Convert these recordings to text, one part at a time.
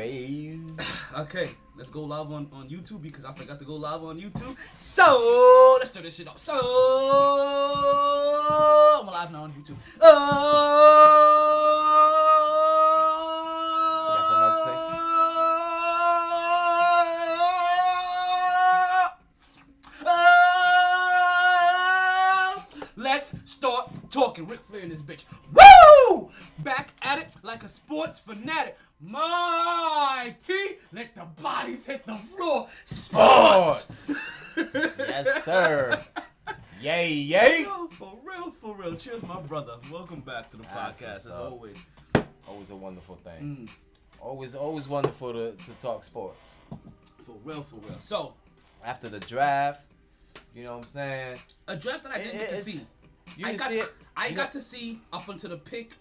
always. Okay, let's go live on YouTube because I forgot to go live on YouTube. So let's start this shit off. So I'm live now on YouTube. Let's start talking. Ric Flair in this bitch. Woo! Back at it like a sports fanatic. MyT, let the bodies hit the floor. Sports. Yes, sir. Yay, yay. Yo, for real. Cheers, my brother. Welcome back to the podcast, as always. Always a wonderful thing. Always wonderful to talk sports. For real. So, after the draft, you know what I'm saying? A draft that I didn't get to see. You didn't see it? I got to see up until the pick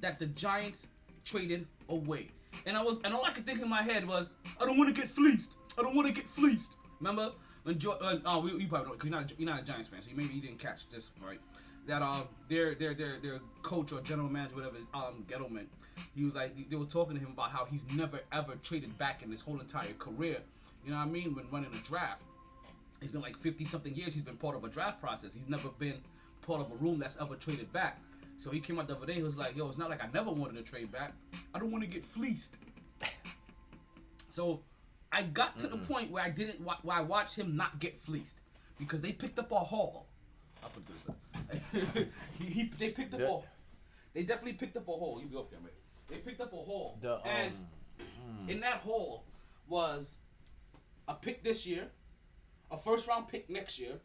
that the Giants traded away. And all I could think in my head was, I don't want to get fleeced. Remember when you probably don't, because you're not a Giants fan, so maybe you didn't catch this, right? That their coach or general manager, whatever, Gettleman, he was like, they were talking to him about how he's never ever traded back in his whole entire career. You know what I mean? When running a draft, it's been like 50 something years he's been part of a draft process. He's never been part of a room that's ever traded back. So he came out the other day, he was like, yo, it's not like I never wanted to trade back. I don't want to get fleeced. So I got to the point where I watched him not get fleeced. Because they picked up a haul. I'll put this up. They picked up a haul. They definitely picked up a haul. You be off camera. They picked up a haul. And in that haul was a pick this year, a first round pick next year,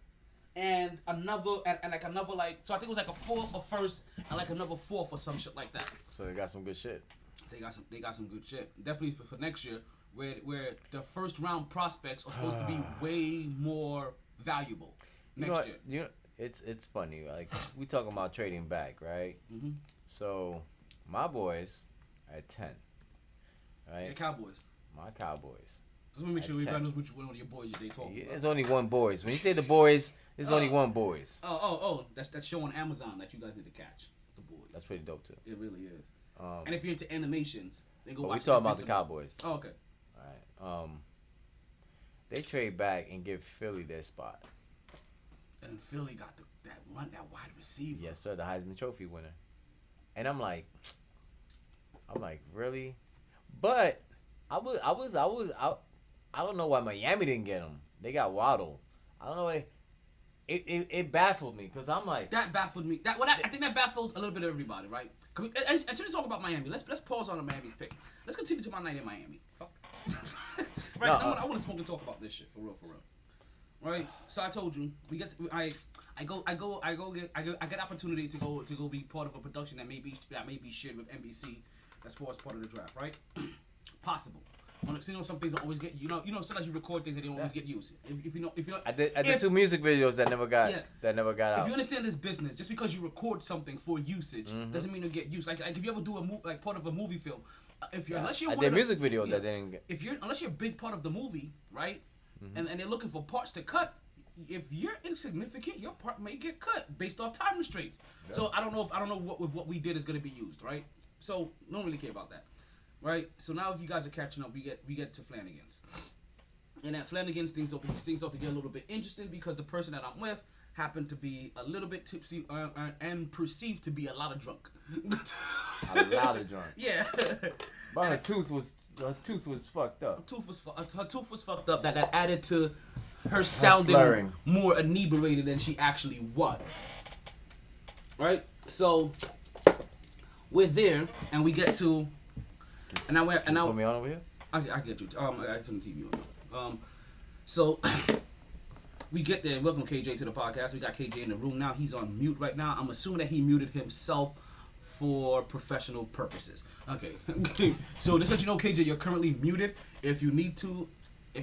and another so I think it was like a fourth, a first, and like another fourth or some shit like that. So they got some good shit. They got some good shit. Definitely for next year, where the first round prospects are supposed to be way more valuable next year. You know, it's funny. Like we talking about trading back, right? Mm-hmm. So my boys are at 10, right? The Cowboys. My Cowboys. Just want to make sure everybody knows which one of your boys they talking about. There's only one boys. When you say the boys, there's only one boys. Oh, that's show on Amazon that you guys need to catch. The boys. That's pretty dope too. It really is. And if you're into animations, then go watch. We talking about the Cowboys. Oh, okay. All right. They trade back and give Philly their spot. And then Philly got that wide receiver. Yes, sir. The Heisman Trophy winner. And I'm like, really? But I don't know why Miami didn't get him. They got Waddle. I don't know why. It baffled me because I'm like. That baffled me. I think that baffled a little bit of everybody, right? As soon as we talk about Miami, let's pause on the Miami's pick. Let's continue to my night in Miami. Right? No, I want to smoke and talk about this shit for real. Right? So I told you I get opportunity to go be part of a production that may be shared with NBC as far as part of the draft, right? Possible. Some things don't always get sometimes you record things that they don't always get used. I did 2 music videos that never got out. If you understand this business, just because you record something for usage doesn't mean it'll get used. Like if you ever do part of a movie film, unless you're I did a music video that didn't get. Unless you're a big part of the movie, right? And they're looking for parts to cut. If you're insignificant, your part may get cut based off time restraints. Yeah. So I don't know what we did is going to be used, right? So don't really care about that. Right, so now if you guys are catching up, we get to Flanagan's, and at Flanagan's things start to get a little bit interesting because the person that I'm with happened to be a little bit tipsy and perceived to be a lot of drunk. A lot of drunk. Yeah. But her tooth was fucked up. Her tooth was fucked up. That added to her sounding more inebriated than she actually was. Right, so we're there, and we get to. And now put me on over here? I get you. I turn the TV on. So we get there. Welcome KJ to the podcast. We got KJ in the room now. He's on mute right now. I'm assuming that he muted himself for professional purposes. Okay. So just let you know, KJ, you're currently muted. If you need to,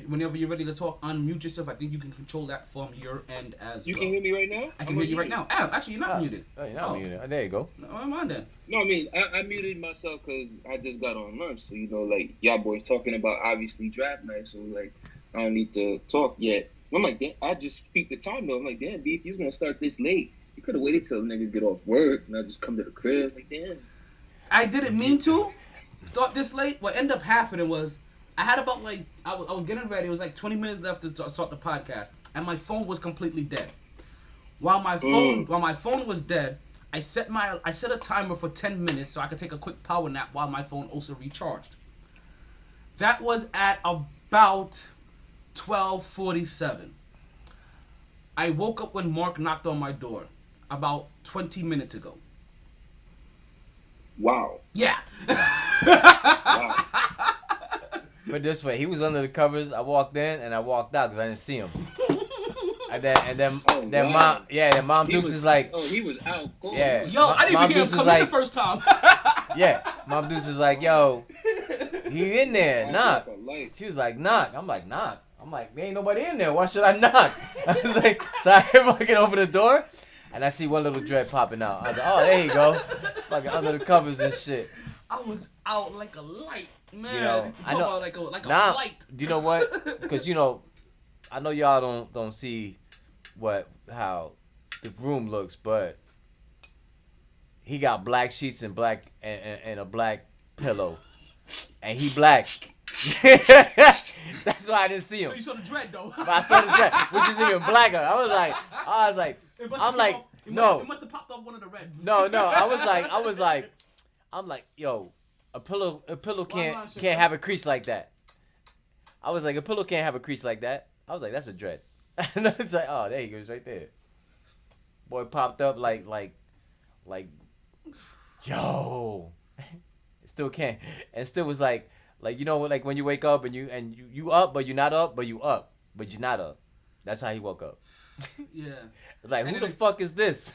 whenever you're ready to talk, unmute yourself. I think you can control that from your end as well. You can hear me right now? I can hear you right now. Actually, you're not muted. Oh, you're not muted. There you go. No, I'm on then. No, I mean, I muted myself because I just got on lunch. So, like, y'all boys talking about obviously draft night. So, like, I don't need to talk yet. I'm like, damn, I just speak the time, though. I'm like, damn, B, if you was going to start this late, you could have waited till niggas get off work and I just come to the crib. Like, damn. I didn't mean to. start this late. What ended up happening was I had about like I was getting ready. It was like 20 minutes left to start the podcast, and my phone was completely dead. While my phone was dead, I set a timer for 10 minutes so I could take a quick power nap while my phone also recharged. That was at about 12:47. I woke up when Mark knocked on my door about 20 minutes ago. Wow. Yeah. Wow. But this way, he was under the covers. I walked in and I walked out because I didn't see him. And then wow. Mom Dukes is like, oh, he was out cold. Yeah. Yo, I didn't Mom even hear him Dukes is come like, in the first time. yeah, Mom Dukes is like, yo, he in there, knock. She was like, knock. I'm like, knock. I'm like, there ain't nobody in there. Why should I knock? I was like, so I fucking open the door, and I see one little dread popping out. I was like, oh, there you go. Fucking under the covers and shit. I was out like a light, man. You know, I know. About like a now, flight. Do you know what? Because I know y'all don't see how the room looks, but he got black sheets and black and a black pillow, and he black. That's why I didn't see him. So you saw the dread though. But I saw the dread, which is even blacker. I was like, no. It must have popped off one of the reds. No. I'm like, yo, a pillow can't have a crease like that. I was like, a pillow can't have a crease like that. I was like, that's a dread. And it's like, oh, there he goes, right there. Boy popped up like, yo, it still can't, and still was like like when you wake up and you up, but you're not up, but you up, but you're not up. That's how he woke up. Yeah. It's like, who the fuck is this?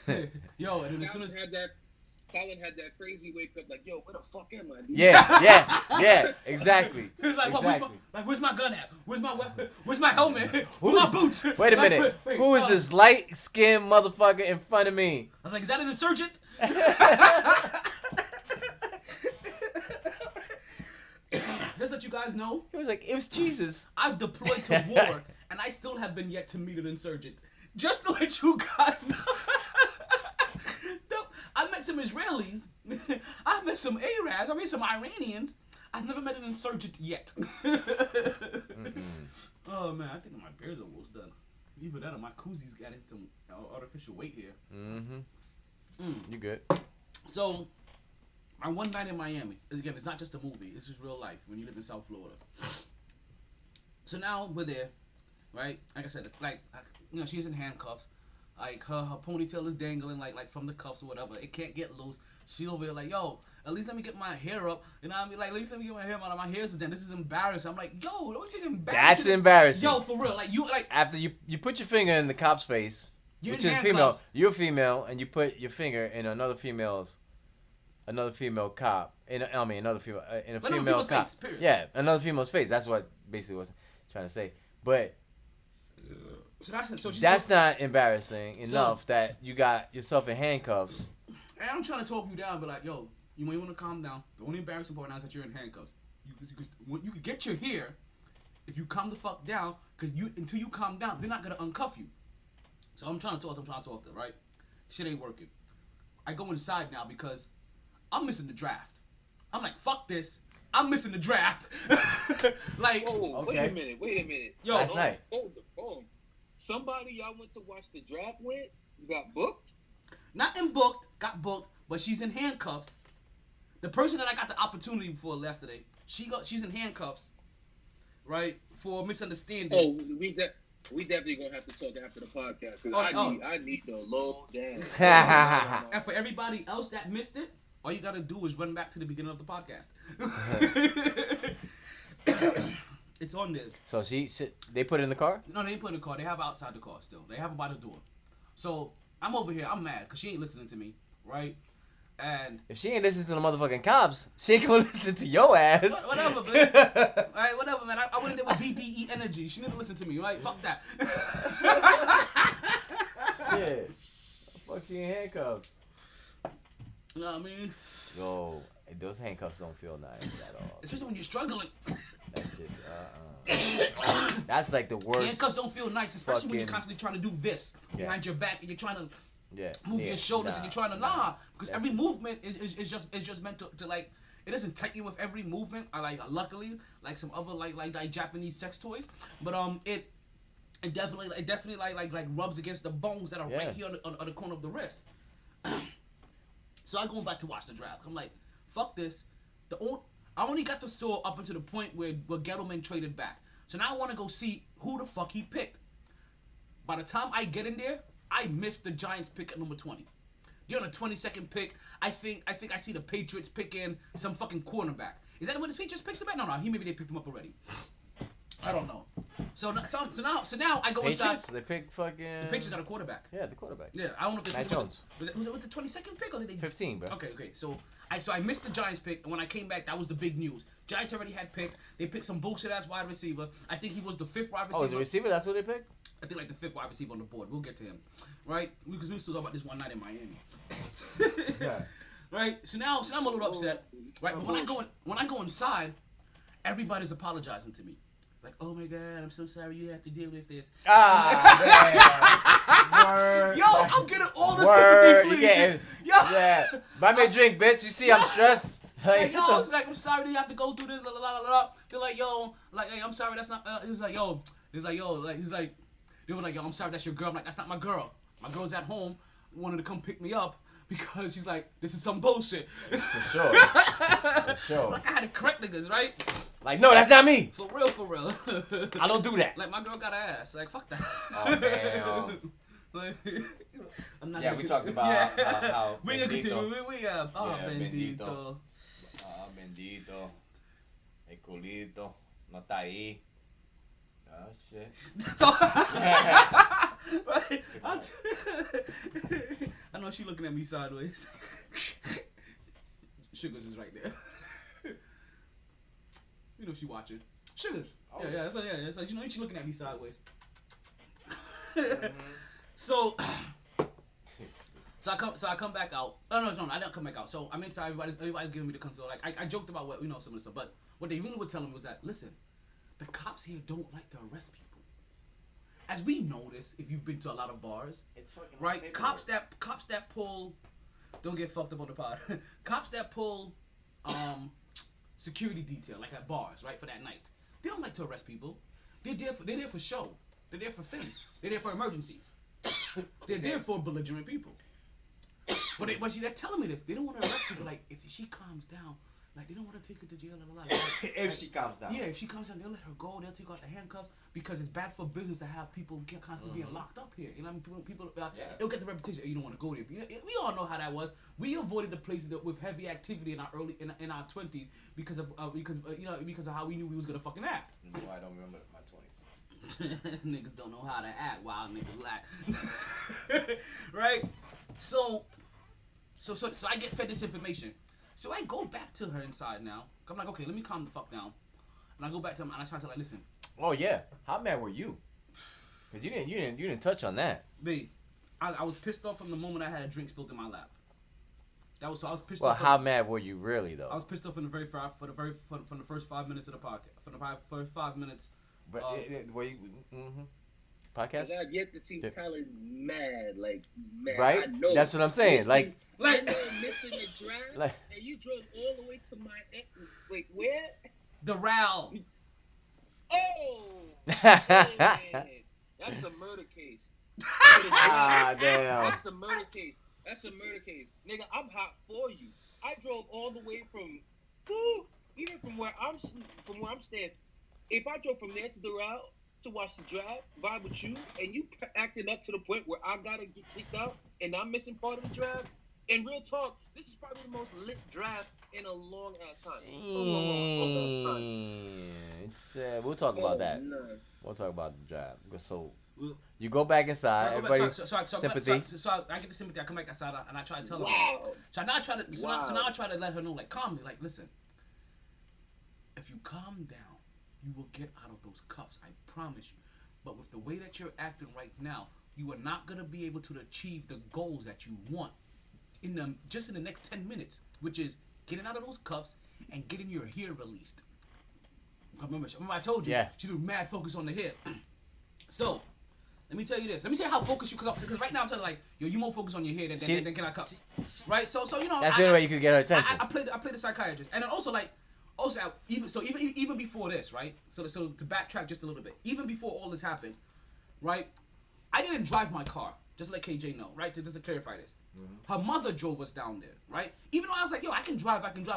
Yo, and then as soon as Colin had that crazy wake up, like, yo, where the fuck am I? Dude? Yeah, exactly. He's like, exactly. where's my gun at? Where's my weapon? Where's my helmet? Where's my boots? Wait a minute. Who is this light-skinned motherfucker in front of me? I was like, is that an insurgent? Just that you guys know. It was like, it was Jesus. I've deployed to war, and I still have been yet to meet an insurgent. Just to let you guys know. I met some Israelis. I've met some Arabs. I met some Iranians. I've never met an insurgent yet. Oh man, I think my beer's almost done. Either that or my koozies got in some artificial weight here. You good? So, my one night in Miami. Again, it's not just a movie. It's just real life when you live in South Florida. So now we're there, right? Like I said, she's in handcuffs. Like her ponytail is dangling like from the cuffs or whatever. It can't get loose. She over here like, yo, at least let me get my hair up. You know what I mean? Like, at least let me get my hair out. My hair's done. This is embarrassing. I'm like, yo, don't you think embarrassing? That's embarrassing. Yo, for real. Like you like after you put your finger in the cop's face, which is female. You're female, and you put your finger in another female cop. In a female cop. Face, period. Yeah, another female's face. That's what basically was trying to say. But that's not embarrassing enough that you got yourself in handcuffs. And I'm trying to talk you down, but like, yo, you might want to calm down. The only embarrassing part now is that you're in handcuffs. You could get your hair if you calm the fuck down, because until you calm down, they're not gonna uncuff you. So I'm trying to talk to them, right? Shit ain't working. I go inside now because I'm missing the draft. I'm like, fuck this. I'm missing the draft. Like, whoa, okay. Wait a minute. Yo, last night. Hold. Somebody y'all went to watch the draft with? You got booked? Not got booked, but she's in handcuffs. The person that I got the opportunity for yesterday, she's in handcuffs, right, for misunderstanding. Oh, we definitely gonna have to talk after the podcast, because I need the low down. And for everybody else that missed it, all you gotta do is run back to the beginning of the podcast. It's on there. So they put it in the car? No, they didn't put it in the car. They have it outside the car still. They have it by the door. So I'm over here. I'm mad because she ain't listening to me, right? And if she ain't listening to the motherfucking cops, she ain't gonna listen to your ass. Whatever, man. All right, whatever, man. I went in there with BDE energy. She didn't listen to me, right? Fuck that. Yeah. Fuck, she in handcuffs. You know what I mean? Yo, those handcuffs don't feel nice at all. Especially when you're struggling. That shit, that's like the worst. Handcuffs don't feel nice, especially when you're constantly trying to do this behind your back and you're trying to move your shoulders and you're trying to because every movement is just meant to like It doesn't tighten with every movement. Luckily, like some other like Japanese sex toys, but it definitely like rubs against the bones that are right here on the corner of the wrist. So I going back to watch the draft. I'm like, fuck this. I only got the saw up until the point where Gettleman traded back. So now I want to go see who the fuck he picked. By the time I get in there, I missed the Giants pick at number 20. They're on a 22nd pick. I think I see the Patriots picking some fucking cornerback. Is that what the Patriots picked him at? No, maybe they picked him up already. I don't know. So now I go inside. Patriots? They picked fucking. The Patriots got a quarterback. Yeah, the quarterback. Yeah, I don't know if they Matt picked Jones. Was it with the 22nd pick or did they? 15, bro. Okay. So I missed the Giants pick, and when I came back, that was the big news. Giants already had picked. They picked some bullshit ass wide receiver. I think he was the 5th wide receiver. Oh, is a receiver? That's what they picked? I think like the 5th wide receiver on the board. We'll get to him, right? Because we still talk about this one night in Miami. Yeah. Right. So now I'm a little upset. Right. But when I go inside, everybody's apologizing to me. Like, oh my God, I'm so sorry you have to deal with this. Word. Yo, I'm getting all the sympathy, please. Yo. Yeah. Buy me a drink, bitch. You see I'm stressed. Like, yo, I was like, I'm sorry that you have to go through this. La, la, la, la, la. They're like, yo, like, hey, I'm sorry that's not. He's like, yo, they were like, yo, I'm sorry that's your girl. I'm like, that's not my girl. My girl's at home, wanted to come pick me up because she's like, this is some bullshit. For sure. Like I had to correct niggas, right? Like, no, that's not me. For real. I don't do that. Like my girl got an ass. Like fuck that. Oh damn. Like, I'm not we talked about how we gonna continue. We bendito. Bendito. El culito. No está ahí. Oh shit. Right. I know she looking at me sideways. Sugars is right there. You know she watching. Sugars. Always. Yeah. So you know she looking at me sideways. So I come back out. Oh no, I didn't come back out. So I'm inside. Everybody's giving me the console. Like I joked about what some of the stuff, but what they really were telling me was that listen, the cops here don't like to arrest people. As we know this, if you've been to a lot of bars, right? Cops that pull, don't get fucked up on the pod. Cops that pull, security detail like at bars, right, for that night. They don't like to arrest people. They're there for show. They're there for face. They're there for emergencies. They're there for belligerent people. But they're telling me this. They don't want to arrest people. Like if she calms down. Like, they don't want to take her to jail. If she calms down. Yeah, if she calms down, they'll let her go. They'll take out the handcuffs because it's bad for business to have people constantly being locked up here. You know what I mean? People it'll get the reputation, you don't want to go there. We all know how that was. We avoided the places with heavy activity in our in our 20s because of how we knew we was going to fucking act. No, I don't remember my 20s. Niggas don't know how to act. Wild niggas lack. Right? So I get fed this information. So I go back to her inside now. I'm like, okay, let me calm the fuck down. And I go back to him and I try to like, listen. Oh yeah, how mad were you? Cause you didn't touch on that. Babe, I was pissed off from the moment I had a drink spilled in my lap. I was pissed well, off. Well, how mad were you really though? I was pissed off from the first 5 minutes of the podcast. From the first 5 minutes. But were you? Podcast? I've yet to see Tyler mad. Right? I know. That's what I'm saying. Like missing a drive, and you drove all the way to my wait, where? The RAL. Oh, man. That's a murder case. Ah, damn. That's a murder case. Nigga, I'm hot for you. I drove all the way from, even from where I'm staying. If I drove from there to the route to watch the drive, vibe with you, and you acting up to the point where I gotta get kicked out, and I'm missing part of the drive. In real talk, this is probably the most lit drive in a long ass time. We'll talk about that. No. We'll talk about the drive. So you go back inside. Everybody, sympathy. So I get the sympathy. I come back outside and I try to tell her. So now I try to let her know, like, calmly, like, listen. If you calm down, you will get out of those cuffs. I promise you. But with the way that you're acting right now, you are not gonna be able to achieve the goals that you want in the next 10 minutes, which is getting out of those cuffs and getting your hair released. Remember I told you, she do mad focus on the hair. So Let me tell you this. Let me tell you how focused you, because right now I'm telling you, like, yo, you more focused on your head than can I cuss, right? So you know. That's the only way you could get her attention. I played the psychiatrist, and then also even before this, right? So to backtrack just a little bit, even before all this happened, right? I didn't drive my car. Just to let KJ know, right? Just to clarify this. Mm-hmm. Her mother drove us down there, right? Even though I was like, yo, I can drive. She's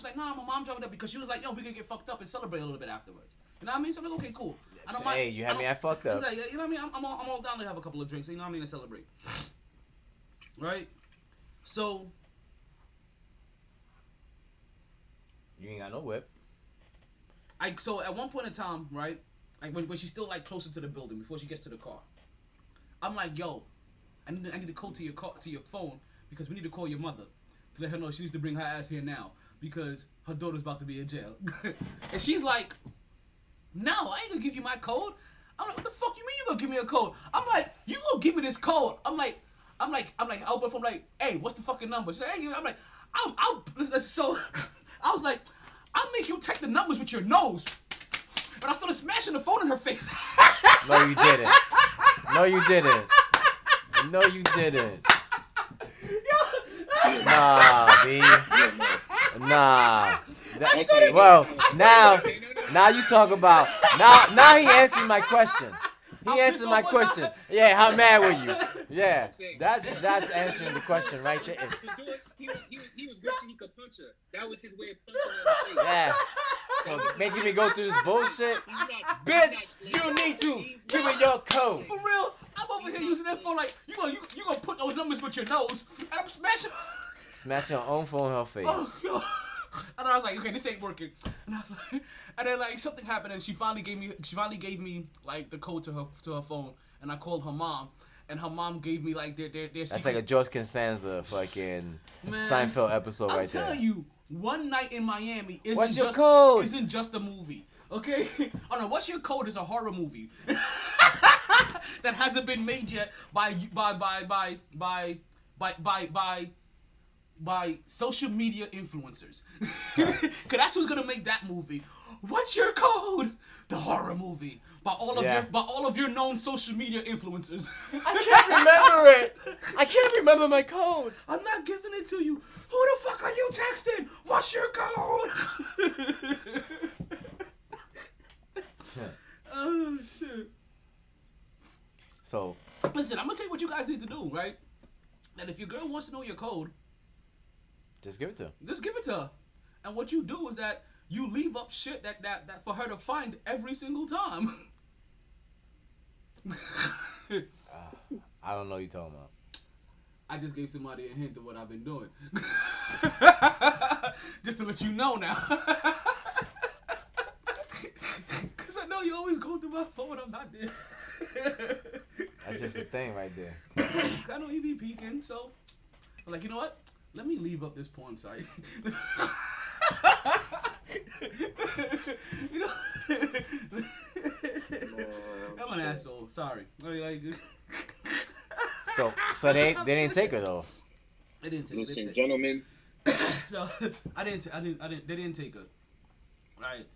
like, nah, my mom drove it up because she was like, yo, we could get fucked up and celebrate a little bit afterwards. You know what I mean? So I'm like, okay, cool. I don't mind. Hey, you had me at fucked up. Like, you know what I mean? I'm all down to have a couple of drinks. You know what I mean? To celebrate, right? So you ain't got no whip. So at one point in time, right? Like when she's still like closer to the building before she gets to the car, I'm like, yo, I need to call to your phone because we need to call your mother to let her know she needs to bring her ass here now because her daughter's about to be in jail. And she's like, no, I ain't gonna give you my code. I'm like, what the fuck you mean you gonna give me a code? I'm like, you gonna give me this code? I'm like, I'm like, hey, what's the fucking number? She's like, hey, I'm like, so I was like, I'll make you take the numbers with your nose. But I started smashing the phone in her face. No, you didn't. No, you didn't. No, you didn't. Nah, B. Nah. Well, now you talk about now he answered my question. He answered my question. Yeah, how mad were you? Yeah, that's answering the question right there. He was wishing he could punch her. That was his way of punching her in the face. Yeah. So making me go through this bullshit. Bitch, you need to give me your code. For real, I'm over here using that phone like you gonna put those numbers with your nose, and I'm smashing. Smash your own phone in her face. Oh, yo. And I was like, okay, this ain't working. And I was like, and then like something happened, and she finally gave me like the code to her phone, and I called her mom, and her mom gave me like their That's secret. like a George Costanza fucking Seinfeld episode right there. I'm telling you, One Night in Miami What's your code? Isn't just a movie, okay? Oh no, What's Your Code is a horror movie that hasn't been made yet by social media influencers. Cause that's who's gonna make that movie. What's Your Code? The horror movie by all of your known social media influencers. I can't remember it. I can't remember my code. I'm not giving it to you. Who the fuck are you texting? What's your code? Oh shit. So listen, I'm gonna tell you what you guys need to do, right? That if your girl wants to know your code, just give it to her. Just give it to her. And what you do is that you leave up shit that for her to find every single time. I don't know what you're talking about. I just gave somebody a hint of what I've been doing. Just to let you know now. Because I know you always go through my phone when I'm not there. That's just the thing right there. I know you be peeking, so I'm like, you know what? Let me leave up this porn site. You know, I'm an asshole. Sorry. So they didn't take her though. They didn't take her. Listen, gentlemen. No, I didn't. They didn't take her. Right.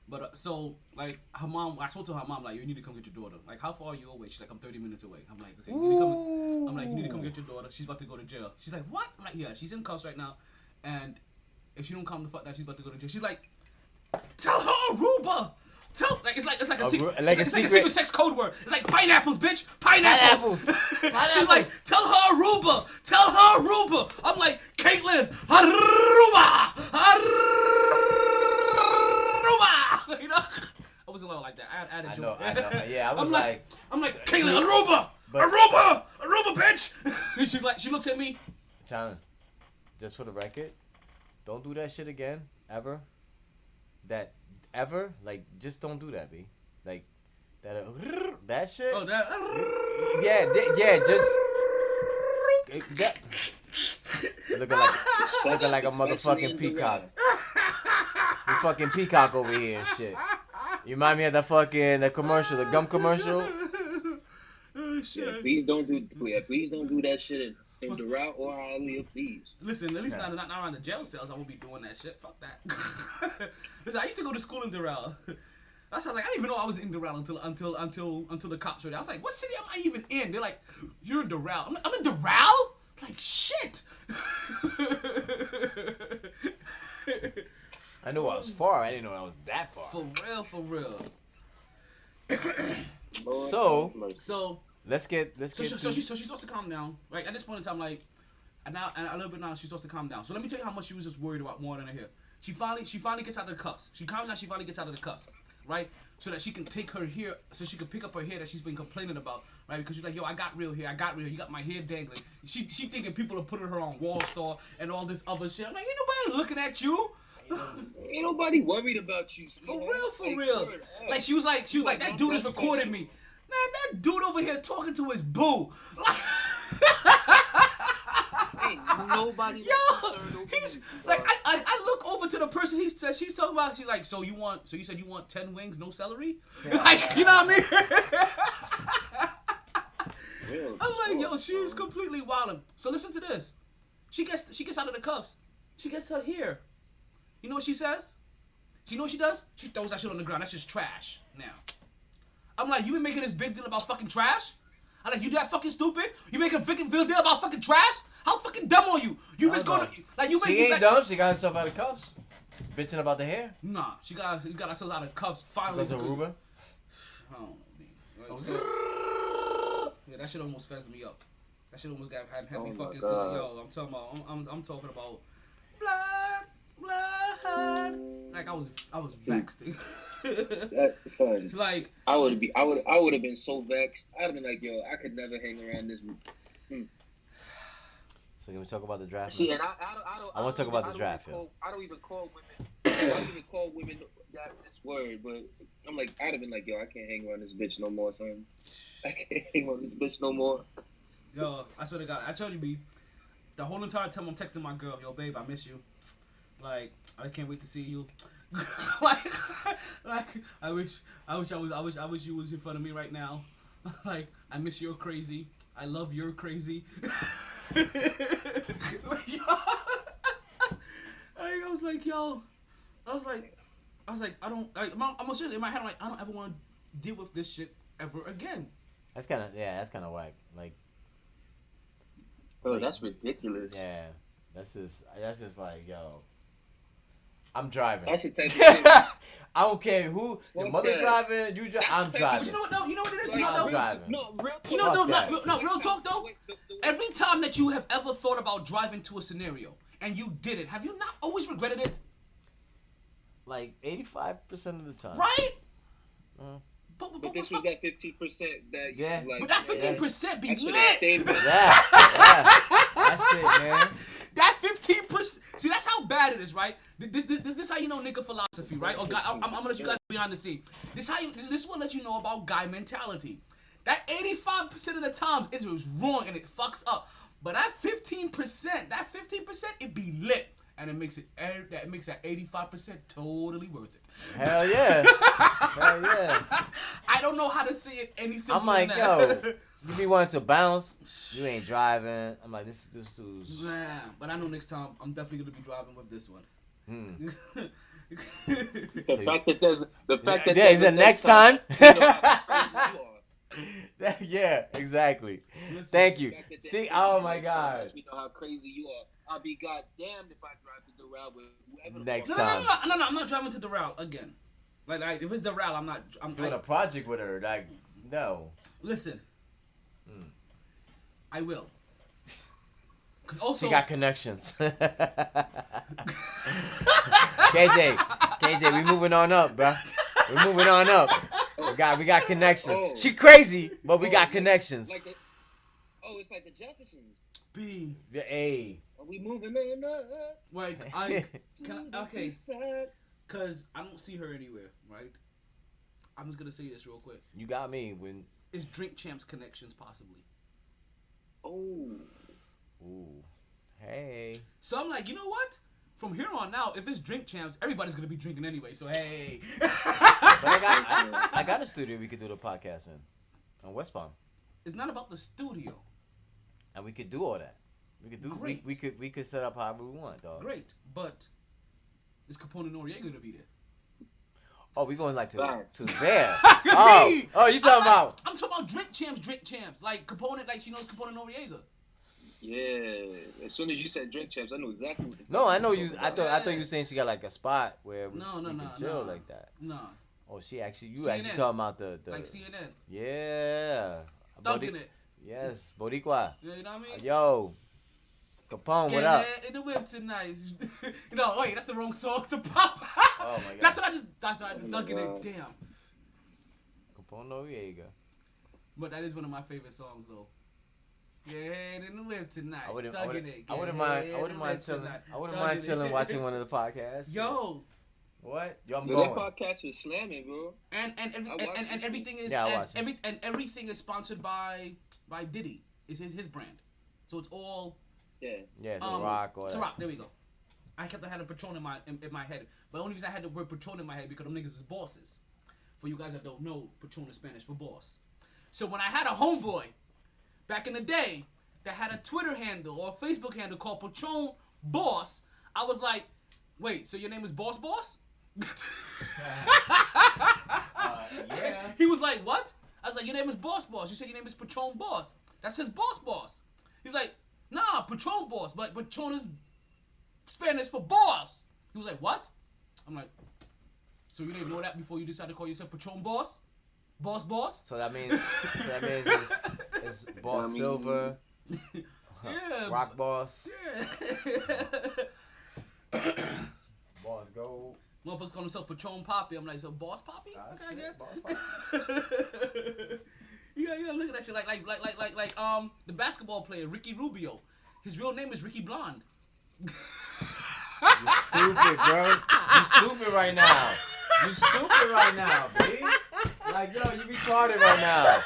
But so like her mom, I spoke to her mom like, you need to come get your daughter. Like, how far are you away? She's like, I'm 30 minutes away. I'm like, okay. You need to come get your daughter. She's about to go to jail. She's like, what? I'm like, yeah, she's in cuffs right now, and if she don't come the fuck down, she's about to go to jail. She's like, tell her Aruba. It's like a secret sex code word. It's like pineapples, bitch. Pineapples. She's like, tell her Aruba. Tell her Aruba. I'm like, Caitlin, Aruba. You know, I wasn't loud like that. I had a joke. I know. Yeah, I was I'm like, Caitlin, Aruba, bitch. She's like, she looks at me. Talon, just for the record, don't do that shit again, ever. Like, just don't do that, B. Like, that shit. Oh, that. Just. Looking like a motherfucking peacock. You fucking peacock over here and shit. You remind me of the commercial, the gum commercial. Oh shit! Yeah, please don't do that shit in Doral or Hialeah, please. Listen, at least not around the jail cells. I won't be doing that shit. Fuck that. Listen, I used to go to school in Doral. I was like, I didn't even know I was in Doral until the cops were there. I was like, what city am I even in? They're like, you're in Doral. I'm in Doral? Like, shit. I knew I was far. I didn't know I was that far. For real. So let's get. So she's supposed to calm down, right? At this point in time, like, and a little bit now, she's supposed to calm down. So let me tell you how much she was just worried about more than I hear. She finally gets out of the cuffs. She calms down. She finally gets out of the cuffs, right? So that she can take her hair, so she can pick up her hair that she's been complaining about, right? Because she's like, yo, I got real hair. You got my hair dangling. She thinking people are putting her on Wall Star and all this other shit. I'm like, ain't nobody looking at you. Ain't nobody worried about you. Sweetheart. For real. Like she was like that dude is recording me. Man, that dude over here talking to his boo. Ain't nobody. Yo, he's like I look over to the person she's talking about. She's like, so you said you want 10 wings, no celery? Yeah. Like, you know what I mean? Real. I'm like, yo, she's completely wildin'. So listen to this. She gets out of the cuffs. She gets her hair. You know what she says? You know what she does? She throws that shit on the ground. That's just trash. Now, I'm like, you been making this big deal about fucking trash? I'm like, you that fucking stupid? You making a fucking big deal about fucking trash? How fucking dumb are you? You was gonna like you. She ain't dumb. She got herself out of cuffs. Bitching about the hair. Nah, she got herself out of cuffs finally. Was Aruba? Oh, man. So, yeah, that shit almost fessed me up. That shit almost had me fucking. Yo, I'm talking about. I'm talking about blood. Like I was vexed. That's fun. Like I would have been so vexed. I'd have been like, yo, I could never hang around this. So can we talk about the draft? See, and I want to talk about the draft. I don't even call women. I don't even call women this word, but I'm like, I'd have been like, yo, I can't hang around this bitch no more, son. I can't hang around this bitch no more. Yo, I swear to God, I told you, B, the whole entire time I'm texting my girl, yo, babe, I miss you. Like, I can't wait to see you. like, I wish you was in front of me right now. Like, I miss you're crazy. I love you're crazy. I was like, I don't. I'm serious in my head. I'm like, I don't ever want to deal with this shit ever again. That's kind of whack. Like, bro, that's ridiculous. Yeah, that's just like, yo, I'm driving. That's the type of shit. I don't care who your mother driving, you drive. I'm driving. You know what it is. I'm driving. Real talk though. Every time that you have ever thought about driving to a scenario and you did it, have you not always regretted it? Like 85% of the time. Right? But this was that 15% that yeah. Like, but that 15% be lit. Yeah. That shit, man. That 15%. See, that's how bad it is, right? This how you know nigga philosophy, right? Or guy, I'm gonna let you guys behind the scene. This is what let you know about guy mentality. That 85% of the times it was wrong and it fucks up. But that 15%, it be lit. And it makes that 85% totally worth it. Hell yeah. Hell yeah. I don't know how to say it any simpler I'm like, than that. yo, you be wanting to bounce, you ain't driving. I'm like, this dude's. Nah, but I know next time I'm definitely gonna be driving with this one. The fact that is it next time? You know how crazy you are. Yeah, exactly. Listen, Thank you. See, oh my God. We know how crazy you are. I'll be goddamned if I drive to the route with whoever. Next No, time. I'm not driving to the route again. Like if it's the route, I'm doing a project with her. Like, no. Listen. I will. Cause also she got connections. KJ, we moving on up, bro. We're moving on up. We got connections. Oh. She crazy, but we got connections. It's like the Jeffersons. B. A. Are we moving on up? Like cause I don't see her anywhere, right? I'm just gonna say this real quick. You got me when it's Drink Champs connections possibly. Oh. Ooh. Hey. So I'm like, you know what? From here on out, if it's Drink Champs, everybody's gonna be drinking anyway. So hey. But I got a studio we could do the podcast in on West Palm. It's not about the studio. And we could do all that. We could do. Great. We could set up however we want, dog. Great, but is Capone Noriega gonna be there? Oh, we going like to Facts. there. Oh, you talking about? I'm talking about drink champs. Like Capone, like she knows Capone Noriega. Yeah. As soon as you said drink champs, I knew exactly what the No, I know you. talking I about. thought you were saying she got like a spot where we can chill no. like that. No. Oh, she actually. You CNN. actually talking about the Like CNN. Yeah. Thugging it. Yes, Boricua. Yeah, you know what I mean? Yo, Capone, what Get up? in the whip tonight. No, wait, that's the wrong song to pop. Oh my god. That's what I thugging God. it. Damn. Capone Noriega. But that is one of my favorite songs, though. Get in the whip tonight. I wouldn't Thugging mind it. chilling watching one of the podcasts. Yo. What? Yo, I'm That going. podcast is slamming, bro. And everything is Yeah, I watch and everything is sponsored by Diddy. It's his brand. So it's all Yeah. Yeah, it's a rock or Ciroc, there we go. I kept on having Patron in my head. But the only reason I had the word Patron in my head because them niggas is bosses. For you guys that don't know, Patron is Spanish for boss. So when I had a homeboy back in the day that had a Twitter handle or a Facebook handle called Patron Boss, I was like, wait, so your name is Boss Boss? yeah. He was like, what? I was like, your name is Boss Boss. You said your name is Patron Boss. That says Boss Boss. He's like, nah, Patron Boss. But Patron is Spanish for boss. He was like, what? I'm like, so you didn't know that before you decided to call yourself Patron Boss? Boss? So that means it's Boss Silver, Yeah. Rock Boss, Yeah. Boss Gold. Motherfuckers call themselves Patron Poppy. I'm like, so Boss Poppy? Okay, I shit, guess. Boss Poppy. You gotta look at that shit. Like the basketball player Ricky Rubio. His real name is Ricky Blonde. You stupid, bro. You stupid right now. You stupid right now, B. Like, yo, you retarded right now.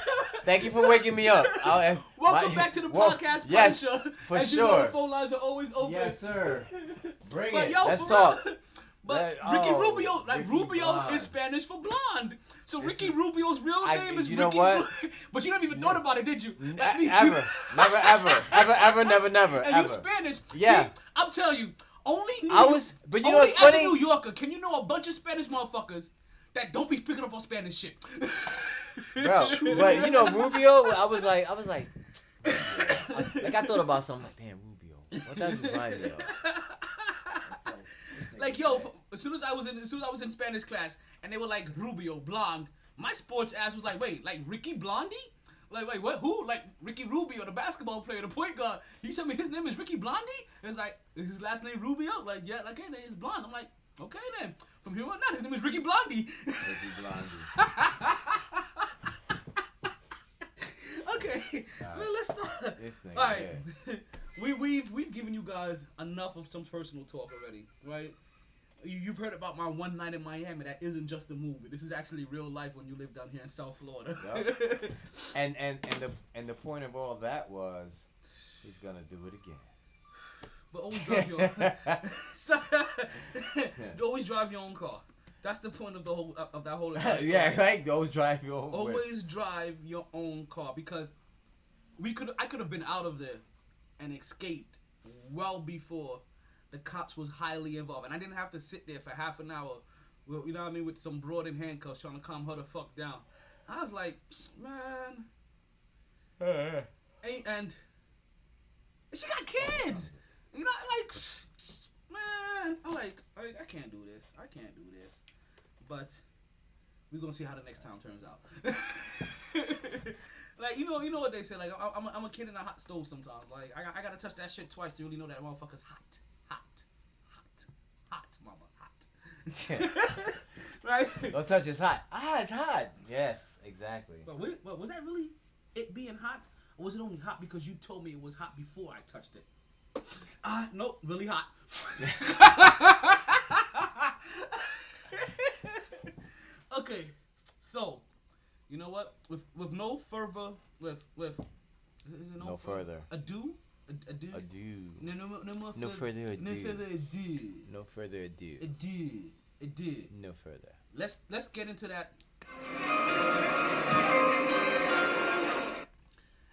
Thank you for waking me up. Welcome back to the podcast, yes, Punisher. for As sure. You know, the phone lines are always open. Yes, sir. Bring But it. yo, Let's for talk. real. But Ricky Rubio, like Ricky Rubio Blonde. is Spanish for blonde. So This Ricky is- Rubio's real name is you know Ricky. what? But you never even thought about it, did you? Like me. Ever. Never. And you Spanish. Yeah. See, I'm telling you, only But you know only what's funny? as a New Yorker, can you know a bunch of Spanish motherfuckers that don't be picking up on Spanish shit? Bro, but you know Rubio, I was like, I thought about something like, damn, Rubio, what does remind me of? Like yo, as soon as I was in Spanish class and they were like Rubio, blonde, my sports ass was like, wait, like Ricky Blondie? Like, wait, what? Who? Like Ricky Rubio, the basketball player, the point guard. You tell me his name is Ricky Blondie? It's like, is his last name Rubio? Like, yeah, like, okay, then it's blonde. I'm like, okay then. From here on out, his name is Ricky Blondie. Ricky Blondie. Okay, let's start. This thing, All right, we've given you guys enough of some personal talk already, right? You've heard about my one night in Miami. That isn't just a movie. This is actually real life when you live down here in South Florida. Yep. And the point of all that was he's gonna do it again. But always drive your always drive your own car. That's the point of the whole of that whole. Yeah, like always drive your own way. Always drive your own car because I could have been out of there and escaped well before the cops was highly involved, and I didn't have to sit there for half an hour, you know what I mean, with some broad in handcuffs trying to calm her the fuck down. I was like, man, and she got kids, you know, like, man, I'm like, I can't do this, but we're gonna see how the next time turns out. Like, you know what they say, like, I'm a kid in a hot stove sometimes, like, I gotta touch that shit twice to really know that motherfucker's hot. Hot, mama, hot. Right? Don't touch, it's hot. It's hot. Yes, exactly. But was that really it being hot? Or was it only hot because you told me it was hot before I touched it? Nope, really hot. Okay, so, you know what? With no further, is it No further. Ado. No more No further ado. No further ado. No further ado. Ado. No further. Let's get into that.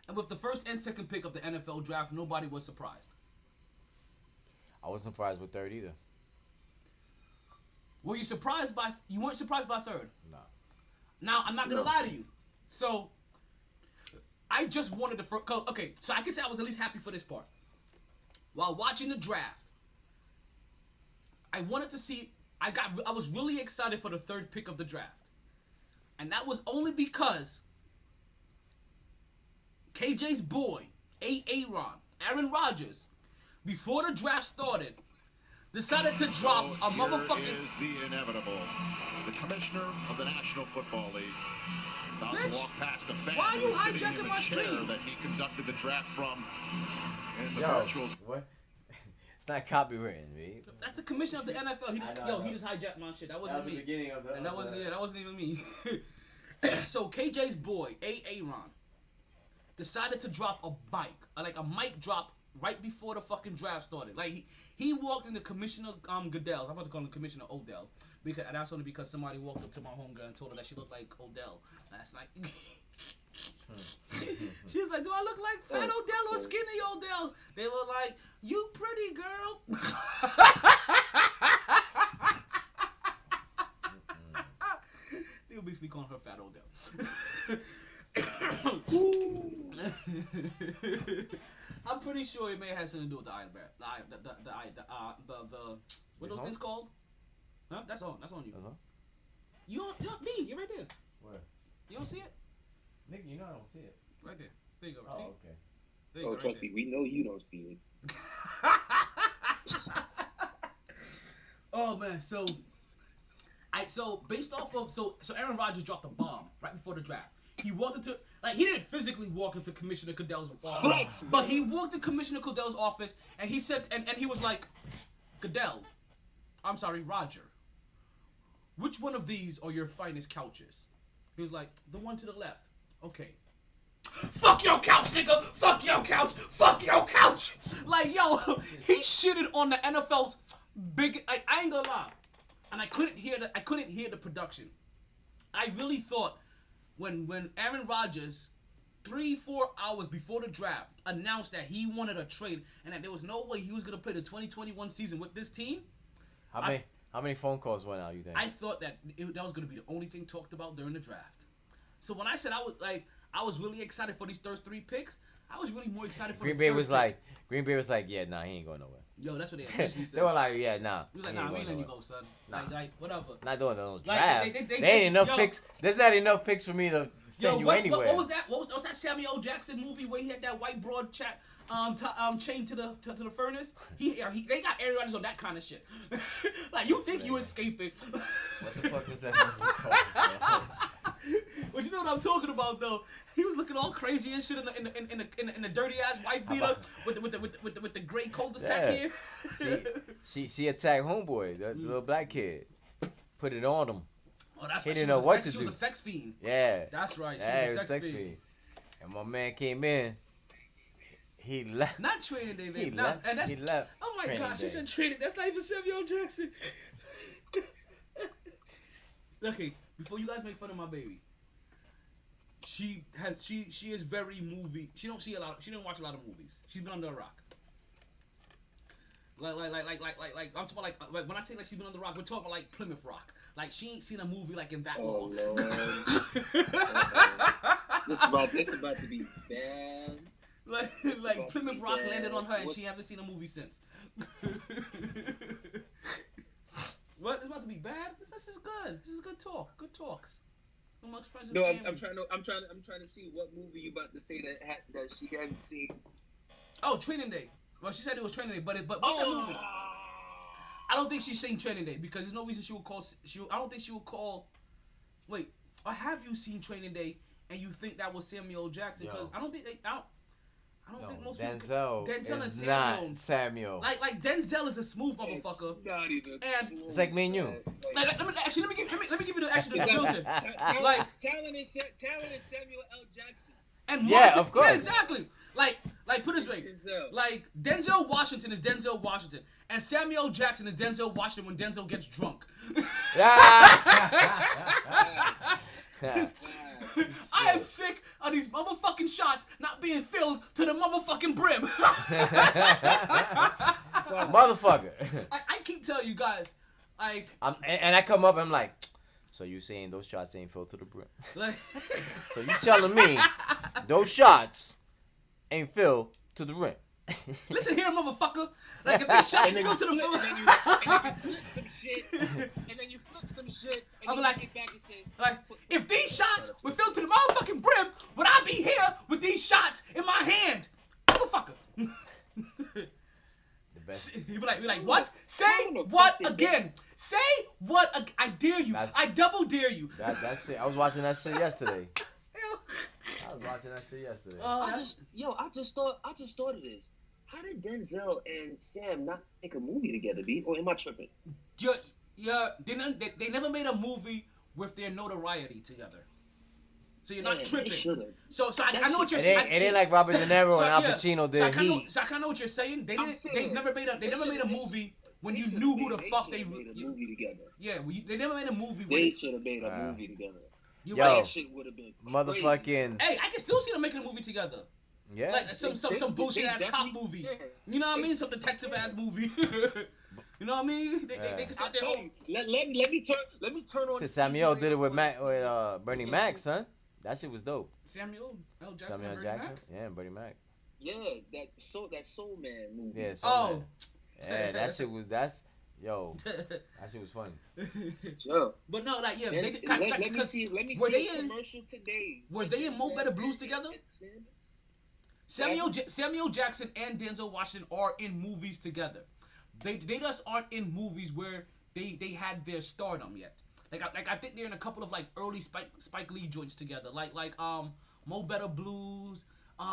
And with the first and second pick of the NFL draft, nobody was surprised. I wasn't surprised with third either. Were you surprised by? You weren't surprised by third. No. Now I'm not gonna lie to you. So I just wanted to. Okay, so I can say I was at least happy for this part. While watching the draft, I wanted to see. I was really excited for the third pick of the draft, and that was only because KJ's boy, Aaron Rodgers, before the draft started, decided to drop a motherfucking. Here is the inevitable. The commissioner of the National Football League about to walk past a fan why are you sitting hijacking in the my chair stream? that he conducted the draft from in the Yo, virtual. what? It's not copywritten, man. That's the commissioner of the NFL. He just, I know. he just hijacked my shit. That wasn't That was me. the beginning of the. And that wasn't even me. So KJ's boy, Aaron, decided to drop a mic drop right before the fucking draft started. Like he walked into Commissioner Goodell's. I'm about to call him Commissioner Odell, because that's only because somebody walked up to my homegirl and told her that she looked like Odell last night. She was like, "Do I look like Fat Odell or Skinny Odell?" They were like, "You pretty girl." They were basically calling her Fat Odell. I'm pretty sure it may have something to do with the eye, what are those things called? Huh? That's on you. That's all? You don't me. You're right there. Where? You don't see it? Nigga, you know I don't see it. Right there. There you go. Oh, See? okay. There you Oh, go. trust me, we know you don't see it. Oh man, so based off of so Aaron Rodgers dropped a bomb right before the draft. He walked into he didn't physically walk into Commissioner Goodell's office, but he walked to Commissioner Goodell's office and he said and he was like, Roger, which one of these are your finest couches? He was like, the one to the left. Okay. Fuck your couch, nigga! Fuck your couch! Fuck your couch! Like, yo, he shitted on the NFL's big. I ain't gonna lie, and I couldn't hear the production. I really thought when Aaron Rodgers, 3-4 hours before the draft, announced that he wanted a trade and that there was no way he was gonna play the 2021 season with this team. How many phone calls went out? You think? I thought that that was gonna be the only thing talked about during the draft. So when I said I was really excited for these first 3 picks, I was really more excited for Green the Bay third was pick. like, yeah, nah, he ain't going nowhere. Yo, that's what they initially said. They were like, yeah, nah. He was like, he ain't nah, we going ain't letting you nowhere. go, son. Nah. Like, whatever. Not doing no Like, draft. they There ain't enough yo, picks. There's not enough picks for me to send you anywhere. What was that? What was that Samuel L. Jackson movie where he had that white broad chained to the furnace? They got Aaron Rodgers on that kind of shit. Like, you think you escaping? What the fuck was that movie called? But you know what I'm talking about, though. He was looking all crazy and shit in the dirty ass wife beater with the gray cul-de-sac here. She attacked homeboy, the little black kid. Put it on him. Oh, that's He right. didn't know what to She do. was a sex fiend. Yeah. That's right. She Yeah, was a sex fiend. And my man came in. He left. Not training day, He baby. left. And that's, He left. oh my Training gosh, she day. said training. That's not even Samuel L. Jackson. Okay, before you guys make fun of my baby, she is very movie. She didn't watch a lot of movies. She's been under a rock. Like I'm talking like when I say like she's been on the rock, we're talking about like Plymouth Rock. Like she ain't seen a movie like in that Oh, long. Lord. This about to be bad. like Plymouth Rock landed on her and she haven't seen a movie since. What? It's about to be bad? This is good. This is good talk. Good talks. Amongst friends and No, family. I'm trying to see what movie you about to say that she hadn't seen. Oh, Training Day. Well, she said it was Training Day, but what's that movie? I don't think she's seen Training Day because there's no reason she would call. I don't think she would call. Wait, or have you seen Training Day and you think that was Samuel L. Jackson? Because I don't think they. I don't think most Denzel people. Denzel is and not Samuel. Samuel. Like Denzel is a smooth motherfucker. It's not even. And it's like me and you. Let me give you the actual Is that- filter. Talent is Samuel L. Jackson. And Yeah, Marcus, of course. Yeah, exactly. Like put it this way. Denzel. Like Denzel Washington is Denzel Washington, and Samuel L. Jackson is Denzel Washington when Denzel gets drunk. I am sick of these motherfucking shots not being filled to the motherfucking brim. Motherfucker. I keep telling you guys, Like, and I come up and I'm like, so you saying those shots ain't filled to the brim? like So you telling me those shots ain't filled to the rim? listen here, motherfucker. Like, if these shots filled to the rim, And then you flip some shit, and I'm then like- you get back and say, like, if these shots were filled to the motherfucking brim, would I be here with these shots in my hand? Motherfucker. The best. He be like, what? Say the what fuck is again? Say what? I dare you. That's- I double dare you. That shit. I was watching that shit yesterday. I just thought of this. How did Denzel and Sam not make a movie together, B? Or am I tripping? They never made a movie with their notoriety together. So you're not Man, tripping. they should've. So I know what you're It saying. ain't like Robert De Niro and Al Pacino did So I kind Heat. of know what you're saying. They saying, never made a movie when They you should've knew who the made- fuck they. should've made a movie together. Yeah, they never made a movie. They should have made a Wow. movie together. You're Yo. right. That shit would have been crazy. Motherfucking Hey, I can still see them making a movie together. yeah. Like some bullshit ass cop movie. You know what I mean? Some detective ass movie. You know what I mean? They can I start their told own. you, let me turn on. Samuel did it with Bernie Mac, son. That shit was dope. Samuel L. Jackson. Samuel and Bernie Jackson, Mac? yeah, and Bernie Mac. Yeah, that Soul Man movie. Yeah. So Oh. yeah, that shit was that shit was funny. Sure. But no, like yeah, And they did. let me Because see. Let me were see they a in- commercial today. were they in Mo Better Blues together? Samuel Jackson and Denzel Washington are in movies together. They just aren't in movies where they had their stardom yet. Like I think they're in a couple of like early Spike Lee joints together. Like Mo Better Blues.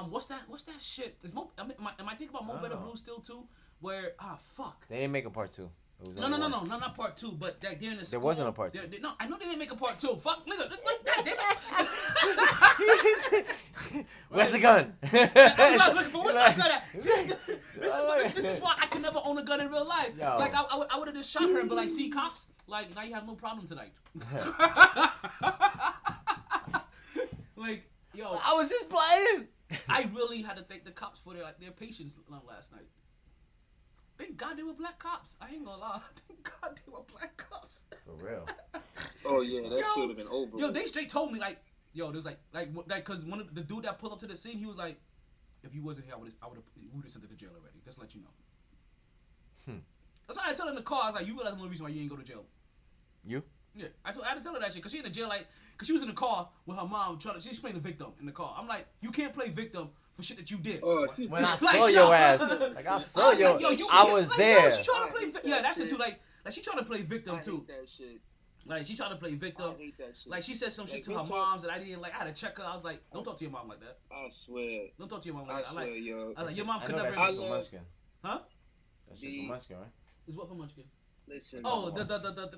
What's that shit? Am I thinking about Mo Better Blues still too? Where fuck. They didn't make a part 2. It was No, only one. not part 2. But they're in the There wasn't a part 2. No, I know they didn't make a part 2. Fuck, nigga. Goddamn it. Where's the gun? I was looking for where's my gun at? This is why I can never own a gun in real life. Yo. Like I would have just shot her and be like, see cops, like now you have no problem tonight. Like yo, I was just playing. I really had to thank the cops for their patience last night. Thank God they were black cops. I ain't gonna lie. Thank God they were black cops. For real. Oh yeah, that Yo, should have been over. Yo, they straight told me there's because one of the dude that pulled up to the scene, he was like, if you wasn't here, we would have sent it to jail already. Just to let you know. That's why I tell her in the car. I was like, you realize the only reason why you ain't go to jail. You? Yeah, I had to tell her that shit because she in the jail because she was in the car with her mom she's playing the victim in the car. I'm like, you can't play victim for shit that you did. Oh, When I Like, saw yo. your ass, like I saw was your, like, yo, I was like, there. Yo, she trying to play. I hate Yeah, that that's it shit. too. Like she trying to play victim I too. hate that shit. Like she trying to play victim. I hate that shit. Like she said some shit Like, to her don't talk- moms that I didn't like. I had to check her. I was like, don't talk to your mom like that. I swear. Don't talk to your mom I like that. swear, yo. I like your mom I could know never. that shit I from love- Munchkin. Huh? That shit from Munchkin, right? Is what for Munchkin? Listen. Oh, the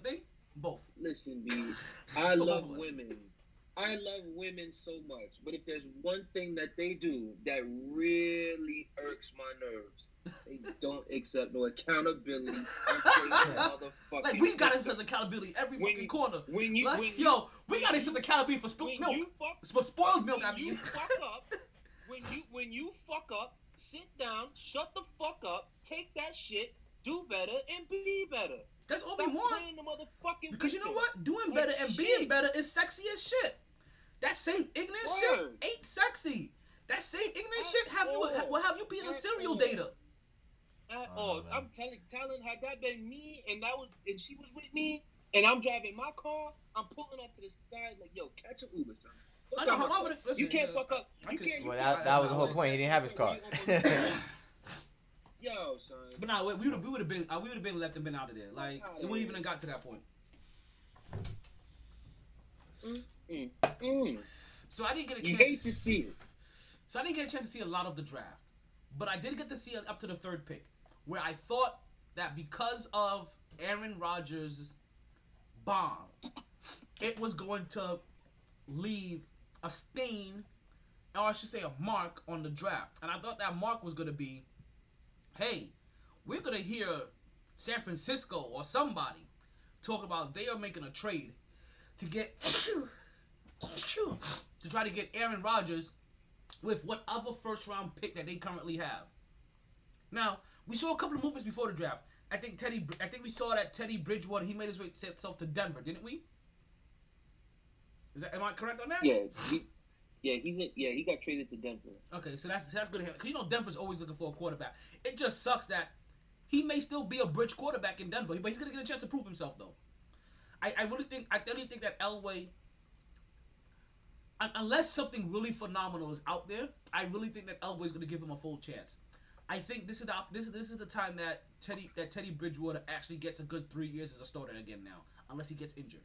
thing? Both. Listen, B. I For love both of us. women. I love women so much, but if there's one thing that they do that really irks my nerves, they don't accept no accountability. And play motherfucking Like we gotta victim. accept accountability every When fucking you- corner. when you- Like, when you- yo, we gotta accept accountability for spilled When milk. you fuck, For spoiled milk, I when you mean. fuck up, when you fuck up, sit down, shut the fuck up, take that shit, do better, and be better. That's all we Stop want. playing the motherfucking Because you know victim. what? Doing Like better and being shit. better is sexy as shit. That same ignorant shit Word. ain't sexy. That same ignorant At shit all. will have you being a At serial all. dater. At Oh, all. man. I'm telling had that been me and she was with me and I'm driving my car, I'm pulling up to the side like, yo, catch an Uber, son. Fuck I know out how my I car. would've- listen, You can't yeah. fuck up. I You could- can't. Well, you that can't- was the whole point. He didn't have his car. Yo, son. But nah, we would have been left and been out of there. Like it wouldn't even have got to that point. So I didn't get a You chance. hate to see it. So I didn't get a chance to see a lot of the draft, but I did get to see it up to the third pick, where I thought that because of Aaron Rodgers' bomb, it was going to leave a stain, or I should say a mark on the draft. And I thought that mark was going to be, hey, we're going to hear San Francisco or somebody talk about they are making a trade to get to try to get Aaron Rodgers with whatever first round pick that they currently have. Now, we saw a couple of movements before the draft. I think we saw that Teddy Bridgewater, he made his way himself to Denver, didn't we? Am I correct on that? Yeah, he got traded to Denver. Okay, so that's good. Because Denver's always looking for a quarterback. It just sucks that he may still be a bridge quarterback in Denver, but he's gonna get a chance to prove himself though. I really think that Elway, unless something really phenomenal is out there, I really think that Elway's gonna give him a full chance. I think this is the time that Teddy Bridgewater actually gets a good 3 years as a starter again now, unless he gets injured.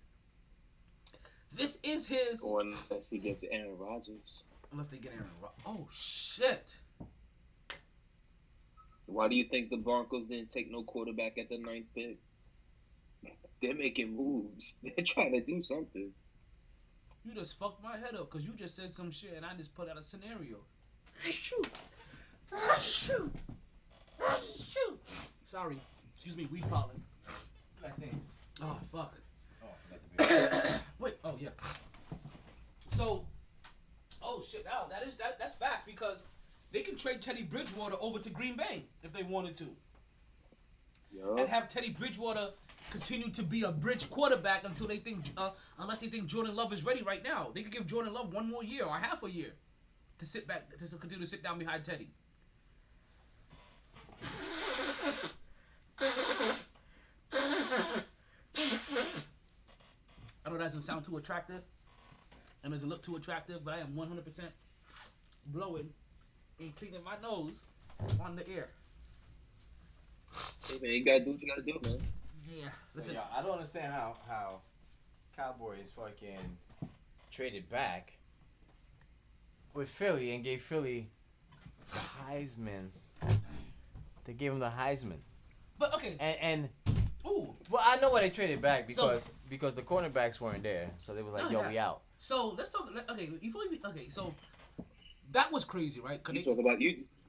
This is his. Or unless he gets Aaron Rodgers. Unless they get Aaron Rodgers. Oh shit. Why do you think the Broncos didn't take no quarterback at the 9th pick? They're making moves. They're trying to do something. You just fucked my head up because you just said some shit and I just put out a scenario. Shoot. Shoot. Shoot. Sorry. Excuse me, weed pollen. Blessings. Oh, fuck. Oh, I forgot to be Wait. Oh, yeah. So, oh, shit. Now, that's facts because they can trade Teddy Bridgewater over to Green Bay if they wanted to. Yup. And have Teddy Bridgewater continue to be a bridge quarterback until they think, unless they think Jordan Love is ready right now. They could give Jordan Love one more year or half a year to sit back, to continue to sit down behind Teddy. I know that doesn't sound too attractive and doesn't look too attractive, but I am 100% blowing and cleaning my nose on the air. Hey man, you gotta do what you gotta do, man. Yeah. So, Listen, I don't understand how Cowboys fucking traded back with Philly and gave Philly the Heisman. They gave him the Heisman. but okay. And Ooh. well, I know why they traded back because the cornerbacks weren't there, so they was like, "Yo, we out." So let's talk. Okay, so that was crazy, right?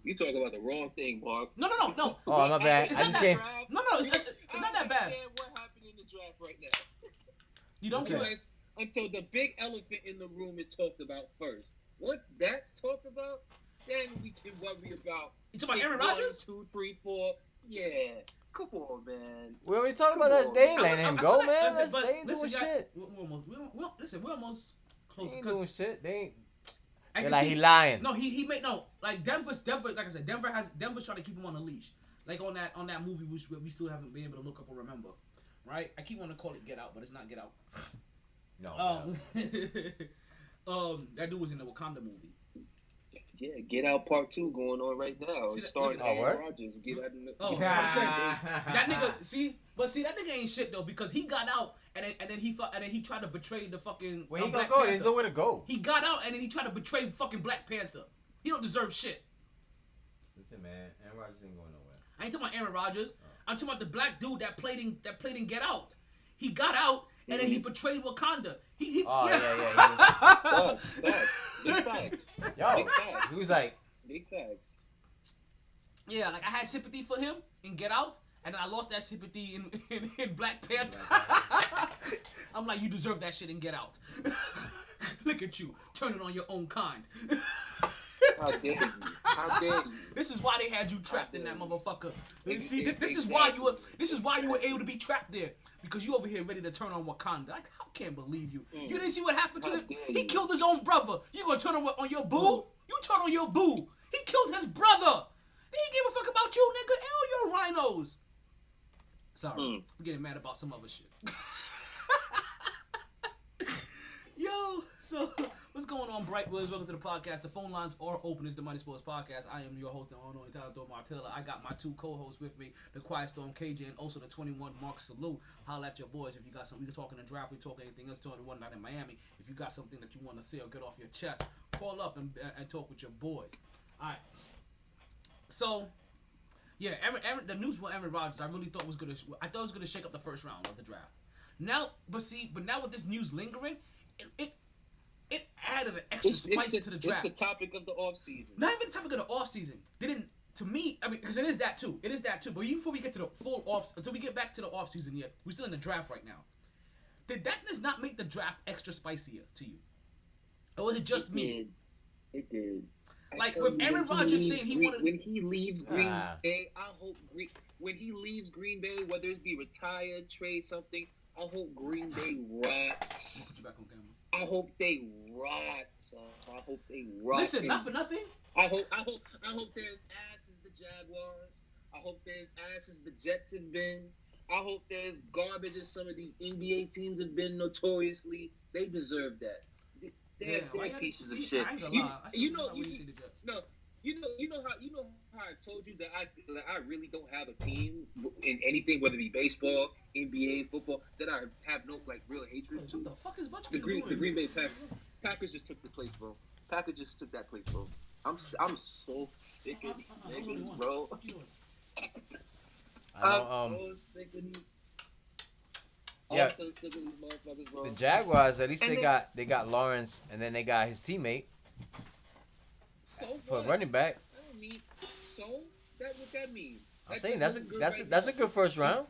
You talk about the wrong thing, Mark. No. Oh, my bad. It's I not just that came. No, it's not that bad. What happened in the draft right now? You don't Okay. care. Until the big elephant in the room is talked about first. Once that's talked about, then we can worry about. You talking about Aaron pick Rodgers? 1, 2, 3, 4. Yeah. Come on, man. We already talked about that. They ain't letting him I go, feel man. like- They ain't doing y'all- shit. We're almost close. They ain't 'Cause doing shit. They ain't. I They're can like see- he lying. No, he made like Denver's like I said, Denver's trying to keep him on a leash. Like on that movie which we still haven't been able to look up or remember. Right? I keep wanting to call it Get Out, but it's not Get Out. No. That dude was in the Wakanda movie. Yeah, Get Out Part 2 going on right now. See, It's starring look at that. Aaron Rodgers. Get Out in the... Oh, that nigga. But that nigga ain't shit though because he got out and then he tried to betray the fucking. Where he Black gonna go? Panther. There's nowhere to go. He got out and then he tried to betray fucking Black Panther. He don't deserve shit. Listen, man. Aaron Rodgers ain't going nowhere. I ain't talking about Aaron Rodgers. I'm talking about the black dude that played in Get Out. He got out and then he betrayed Wakanda. Oh yeah. Facts. Big facts. Yo, Big facts. he was like, Big facts. Yeah, like I had sympathy for him in Get Out, and then I lost that sympathy in Black Panther. I'm like, you deserve that shit in Get Out. Look at you, turning on your own kind. How dare you? How dare you? This is why they had you trapped in that motherfucker. See, this is Exactly. why you were able to be trapped there because you over here ready to turn on Wakanda. I can't believe you. You didn't see what happened to How him. dare He you. killed his own brother. You gonna turn on your boo? You turn on your boo. He killed his brother. He didn't give a fuck about you, nigga. Hell, your rhinos. Sorry, I'm getting mad about some other shit. Yo, so what's going on, Bright Williams? Welcome to the podcast. The phone lines are open. It's the MyT Sports Podcast. I am your host, the owner, Tyler Martella. I got my two co-hosts with me, the Quiet Storm KJ and also the 21 Mark Salute. Holla at your boys if you got something. We can talk in the draft. We talk anything else. Talk one night in Miami. If you got something that you want to say or get off your chest, call up and talk with your boys. All right. So, yeah, the news with Aaron Rodgers, I really thought was gonna shake up the first round of the draft. Now, but now with this news lingering, it added an extra spice to the draft. It's the topic of the offseason. Not even the topic of the offseason. To me, I mean, because it is that too. But even before we get to the full until we get back to the offseason yet, we're still in the draft right now. Did that does not make the draft extra spicier to you? Or was it just me? It did. Like with Aaron Rodgers saying he wanted when he leaves Green Bay, I hope when he leaves Green Bay, whether it be retired, trade something, I hope Green Bay rots. I hope they rot. Son. I hope they rot. Listen, not for nothing. I hope they're as ass as the Jaguars. I hope they're as ass as the Jets have been. I hope they're as garbage as some of these NBA teams have been notoriously. They deserve that. They're pieces of shit. You know how I told you that I really don't have a team in anything, whether it be baseball, NBA, football, that I have no like real hatred to. What the fuck is bunch of The Green Bay Packers just took the place, bro. Packers just took that place, bro. I'm so sick of these niggas, bro. I'm so sick of these. Yeah. I'm so sick of these motherfuckers, bro. The Jaguars, at least they got Lawrence, and then they got his teammate for running back. I don't need so. That what that means? I'm saying that's a good first round.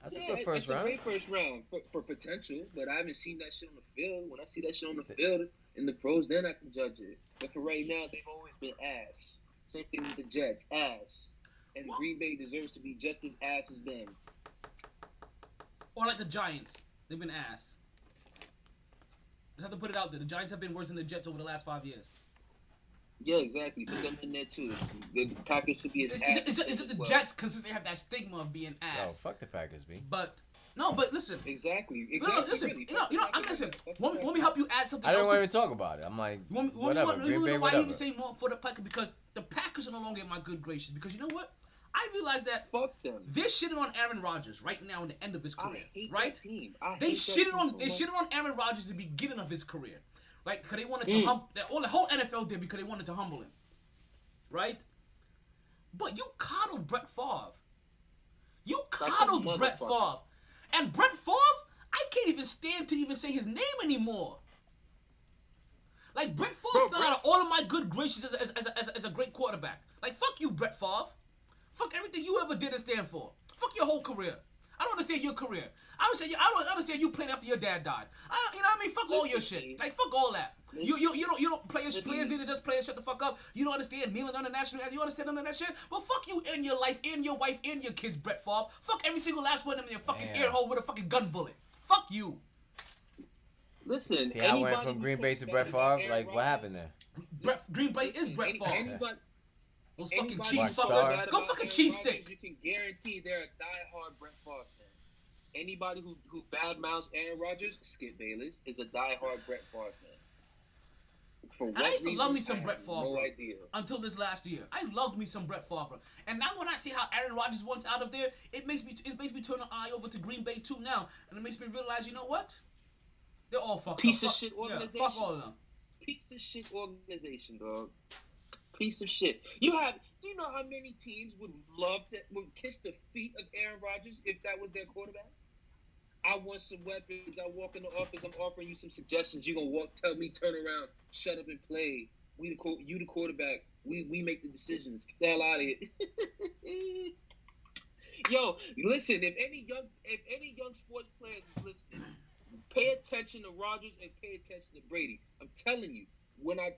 That's a good first round. It's a great first round for potential, but I haven't seen that shit on the field. When I see that shit on the field in the pros, then I can judge it. But for right now, they've always been ass. Same thing with the Jets, ass. And Green Bay deserves to be just as ass as them. Or like the Giants, they've been ass. Just have to put it out there. The Giants have been worse than the Jets over the last 5 years. Yeah, exactly. Put them in there too. The Packers should be as ass. Is it the Jets because they have that stigma of being ass? Yo, fuck the Packers, B. But listen. Exactly. No, listen. Really. Listen. Want me help you add something? I else don't want to talk about it. I'm like, whatever. Green Bay, why whatever. you say more for the Packers? Because the Packers are no longer in my good graces. Because you know what? I realized that fuck them. They're shitting on Aaron Rodgers right now in the end of his career, right? That team. They shitted on Aaron Rodgers at the beginning of his career, right? Because they wanted to the whole NFL did because they wanted to humble him, right? But you coddled Brett Favre. You coddled Brett Favre, and Brett Favre, I can't even stand to even say his name anymore. Like Brett Favre fell out of all of my good graces as a great quarterback. Like fuck you, Brett Favre. Fuck everything you ever did and stand for. Fuck your whole career. I don't understand your career. I don't understand you playing after your dad died. You know what I mean? Fuck all your shit. Like fuck all that. You don't players need to just play and shut the fuck up. You don't understand kneeling on the national anthem. You understand none of that shit? Well, fuck you and your life and your wife and your kids, Brett Favre. Fuck every single last one of them in your fucking ear hole with a fucking gun bullet. Fuck you. Listen, see, I went from Green Bay to Brett Favre. Like, what happened there? Green Bay is Brett Favre. Those fucking cheese fuckers. Go fucking cheese stick. You can guarantee they're a diehard Brett Favre fan. Anybody who badmouths Aaron Rodgers, Skip Bayless, is a diehard Brett Favre fan. I used to love me some Brett Favre. No idea. Until this last year, I loved me some Brett Favre, and now when I see how Aaron Rodgers wants out of there, it makes me turn an eye over to Green Bay too now, and it makes me realize, you know what? They're all fucked Piece up. of shit organization. Yeah, fuck all of them. Piece of shit organization, dog. Piece of shit. Do you know how many teams would kiss the feet of Aaron Rodgers if that was their quarterback? I want some weapons. I walk in the office. I'm offering you some suggestions. You gonna tell me, turn around, shut up and play. You the quarterback. We make the decisions. Get the hell out of here. Yo, listen. If any young sports players is listening, pay attention to Rodgers and pay attention to Brady. I'm telling you, when I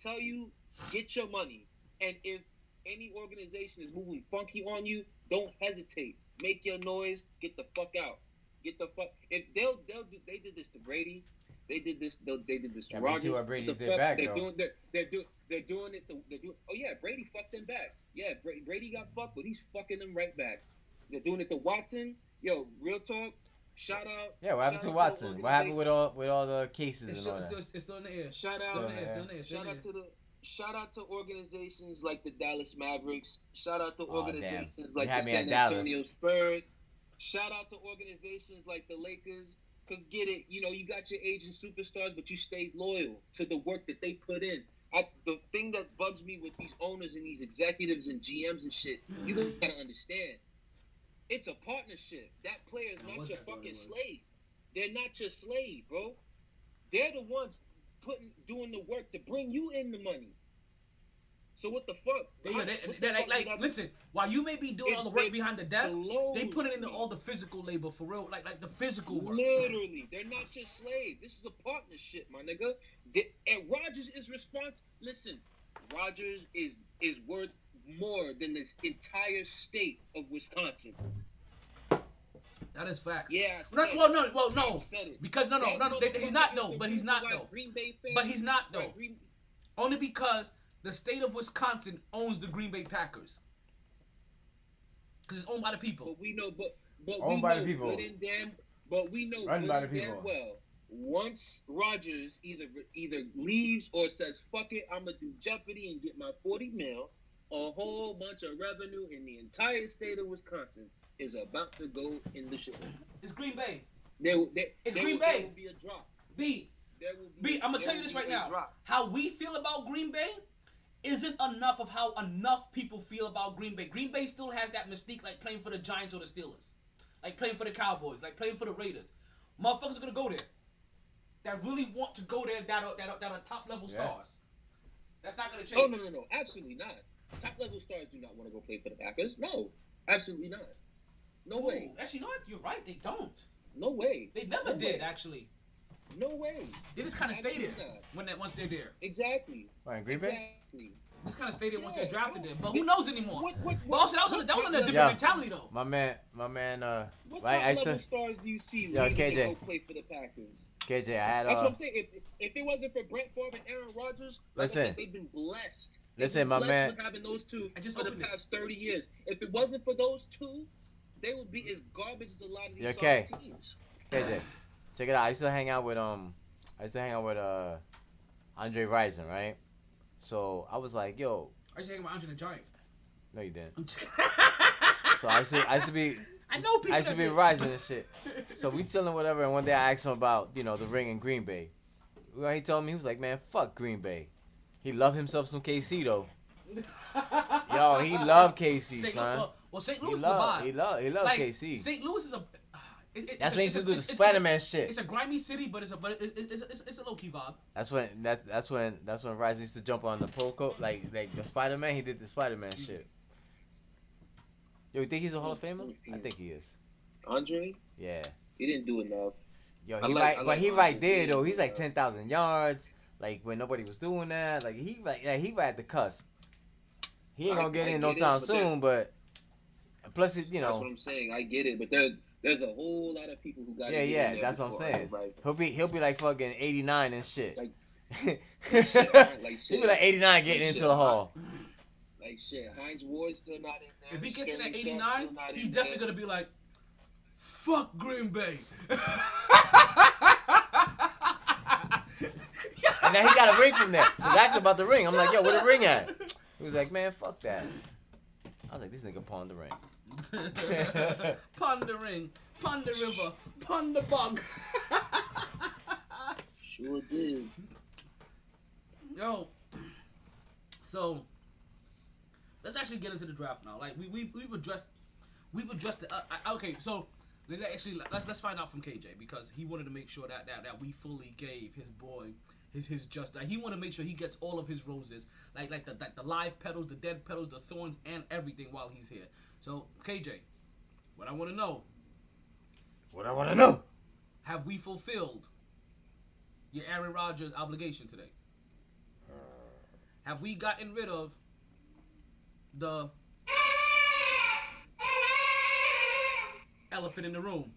tell you, get your money. And if any organization is moving funky on you, don't hesitate. Make your noise. Get the fuck out. Get the fuck. If they did this to Brady. They did this to Rodgers. See what Brady did back, they're doing it. Oh yeah, Brady fucked them back. Yeah, Brady got fucked, but he's fucking them right back. They're doing it to Watson. Yo, real talk. Shout out. Yeah, what happened to Watson? What happened with all the cases and all that? It's still in the air. Shout out to organizations like the Dallas Mavericks. Shout out to organizations like the San Antonio Spurs. Shout out to organizations like the Lakers. Because get it, you got your aging superstars, but you stayed loyal to the work that they put in. The thing that bugs me with these owners and these executives and GMs and shit, you gotta understand. It's a partnership. That player is not your fucking slave. They're not your slave, bro. They're the ones doing the work to bring you in the money. So what the fuck? Listen, while you may be doing all the work behind the desk, they put it into all the physical labor for real, like the physical work. Literally, they're not your slave. This is a partnership, my nigga. And Rodgers is responsible. Listen, Rodgers is worth more than the entire state of Wisconsin. That is facts. Yeah. No. Because no. He's not though. But he's not though. But he's not though. Only because the state of Wisconsin owns the Green Bay Packers. Because it's owned by the people. But we know, Owned by the people. Good and damn, but we know Run good by the and damn people. well. Once Rodgers either leaves or says fuck it, I'm gonna do Jeopardy and get my $40 million, a whole bunch of revenue in the entire state of Wisconsin is about to go in the shit. It's Green Bay. It's Green Bay. There will be a drop. B, I'm gonna tell you this right now. How we feel about Green Bay isn't enough of how enough people feel about Green Bay. Green Bay still has that mystique, like playing for the Giants or the Steelers, like playing for the Cowboys, like playing for the Raiders. Motherfuckers are gonna go there. That really want to go there. That are top level stars. That's not gonna change. Oh no, absolutely not. Top level stars do not want to go play for the Packers. No, absolutely not. No way. Actually, you know what? You're right. They don't. No way. They never did. Actually. No way. They just kind of stay there once they're there. Exactly. Right, Green Bay? Exactly. Just kind of stay there once they're drafted there. But who knows anymore? But also, that was on a different Yeah. mentality though. My man, What right, top level stars do you see Yo, leaving KJ. to go play for the Packers? KJ, I had That's what I'm saying. If it wasn't for Brett Favre and Aaron Rodgers, like I Listen. said, they've been blessed. Listen, my man. With having those two I just for the opened it. past 30 years. If it wasn't for those two, they would be as garbage as a lot of these Okay. sorry teams. KJ, check it out. I used to hang out with Andre Rison, right? So I was like, yo, I just hang with Andre the Giant. no, you didn't. I'm just- So I used to be. I know people. I used to that be did. Rising and shit. So we chilling whatever, and one day I asked him about, the ring in Green Bay. Well, he told me, he was like, man, fuck Green Bay. He loved himself some KC though. Yo, he loved KC, son. St. Louis is a vibe. He loved Like, KC. St. Louis is a. That's when he used to do the Spider-Man shit. It's a grimy city, but it's a low key vibe. That's when Rising used to jump on the pole coat, like the Spider-Man. He did the Spider-Man shit. Yo, you think he's a Hall of Famer? I think he is. Andre, Yeah. he didn't do enough. Yo, I he like he Andre right there too, though. He's like yeah. 10,000 yards. Like when nobody was doing that. Like he right at the cusp. He ain't gonna get in no time soon, but plus it, That's what I'm saying. I get it, but there's a whole lot of people who got. Yeah, that's what I'm saying. He'll be like fucking 89 and shit. Like He'll be like 89 getting into the Hall. Like shit, Heinz Ward's still not in there. If he gets in Sterling at Sharp's 89, still not he's in definitely there. gonna be like, "Fuck Green Bay." And then he got a ring from there. He asked about the ring. I'm like, yo, where the ring at? He was like, man, fuck that. I was like, this nigga pawned the ring. Pond the ring, pond the river, pond the bog. Sure did. Yo, so let's actually get into the draft now. Like we've addressed it. Okay, so let's find out from KJ because he wanted to make sure that we fully gave his boy his just. Like, he wanted to make sure he gets all of his roses, like the live petals, the dead petals, the thorns, and everything while he's here. So KJ, what I want to know. Have we fulfilled your Aaron Rodgers obligation today? Have we gotten rid of the elephant in the room?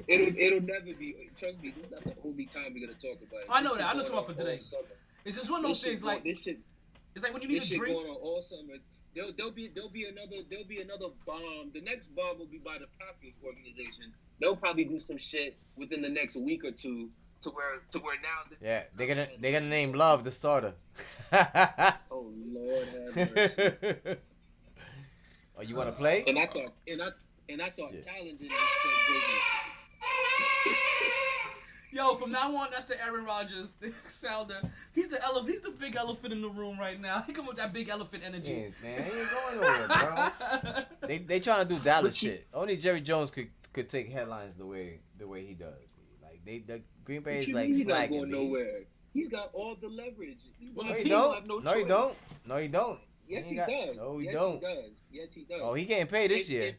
It'll never be. Trust me, this is not the only time we're gonna talk about it. I know that. I know something for today. Summer. It's just one of those This shit things go- like this shit. it's like when you need This a shit drink. going on all summer. There'll be another bomb. The next bomb will be by the Packers organization. They'll probably do some shit within the next week or two to where now. Yeah, they're gonna name Love the starter. Oh Lord have mercy. Oh, you wanna play? And I thought Shit. Talon did business. Yo, from now on, that's the Aaron Rodgers sounder. He's the big elephant in the room right now. He come with that big elephant energy. Yeah, man, he ain't going nowhere, bro. They trying to do Dallas shit. Only Jerry Jones could take headlines the way he does. Like the Green Bay is like He's not slacking. going B. nowhere. He's got all the leverage. Well, No, the he team don't. have no No, he choice. don't. No, he don't. Yes, He he got- does. No, he Yes, don't. He does. Yes, he does. Oh, he getting paid this If- year.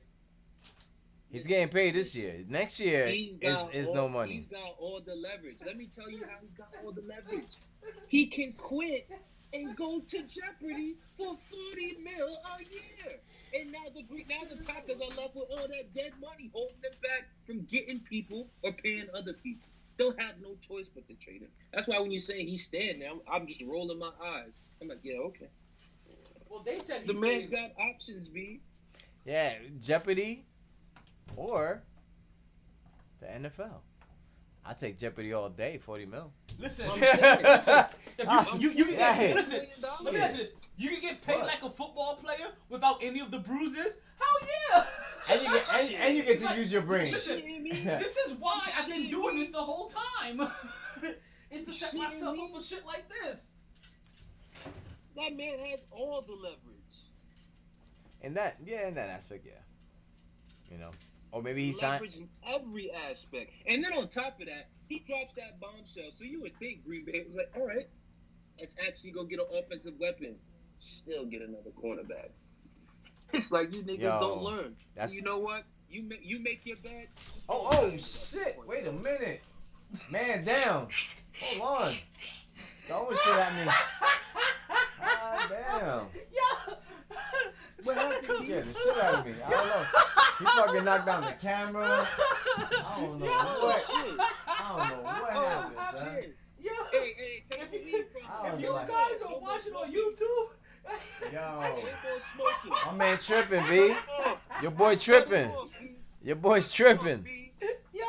He's getting paid this year. Next year is no money. He's got all the leverage. Let me tell you how he's got all the leverage. He can quit and go to Jeopardy for $40 million a year. And now the Packers are left with all that dead money, holding them back from getting people or paying other people. They'll have no choice but to trade him. That's why when you're saying he's staying there, I'm just rolling my eyes. I'm like, yeah, okay. Well, they said the man's got options, B. Yeah, Jeopardy or the NFL. I take Jeopardy all day, $40 million. Listen, if you can get, listen, $1 let me ask you this. You can get paid like a football player without any of the bruises? Hell yeah! And you get to use your brain. Listen, this is why I've been doing this the whole time. It's to set myself up for shit like this. That man has all the leverage. In that aspect, yeah. You know. Or maybe he signed in every aspect. And then on top of that, he drops that bombshell. So you would think Green Bay was like, all right, let's actually go get an offensive weapon. Still get another cornerback. It's like you niggas don't learn. You know what? You make your bed. Oh shit! Wait a minute. Man down. Hold on. Don't shit at me. God damn. What happened? He scared the shit out of me. I don't know. He fucking knocked down the camera. I don't know what happened, son. Yo, hey, take a lead from if you guys are watching on YouTube, my man tripping, B. Your boy tripping. Your boy's tripping. Yo,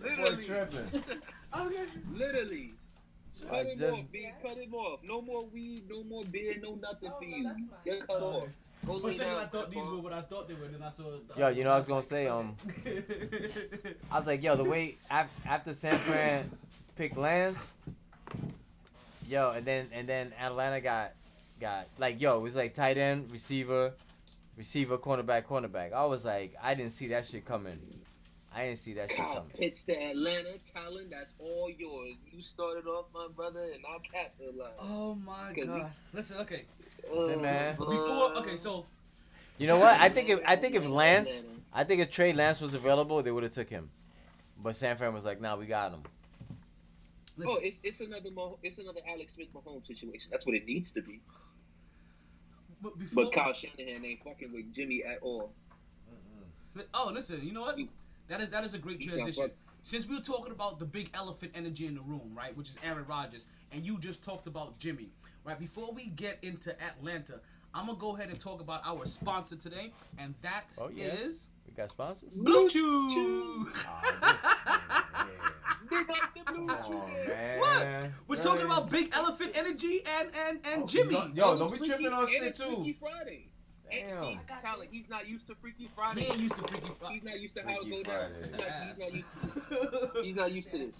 Your boy tripping. Literally. Cut him off, B. Cut him off. No more weed, no more beer, no nothing for you. Get cut off. For a second, I thought these were what I thought they were, and then I saw. Yo, you know what I was gonna say? I was like, yo, the way after San Fran picked Lance, yo, and then Atlanta got like, yo, it was like tight end, receiver, cornerback. I was like, I didn't see that shit coming. Kyle Pitts to Atlanta, talent, that's all yours. You started off, my brother, and I'll capitalize. Oh my god! Listen, okay. Listen, man. So. You know what? I think if Trey Lance was available, they would have took him. But San Fran was like, nah, we got him. Listen. Oh, it's another Alex Smith Mahomes situation. That's what it needs to be. But Kyle Shanahan ain't fucking with Jimmy at all. Oh, listen, you know what? That is a great transition. Since we were talking about the big elephant energy in the room, right, which is Aaron Rodgers, and you just talked about Jimmy, right? Before we get into Atlanta, I'm gonna go ahead and talk about our sponsor today, and that is. We got sponsors. Blue Chew. What? We're talking about big elephant energy and Jimmy. Don't be tripping on shit too. Freaky Friday. Damn. Tyler, he's not used to Freaky Friday. He ain't used to Freaky Friday. He's not used to how it go down. He's not used to this.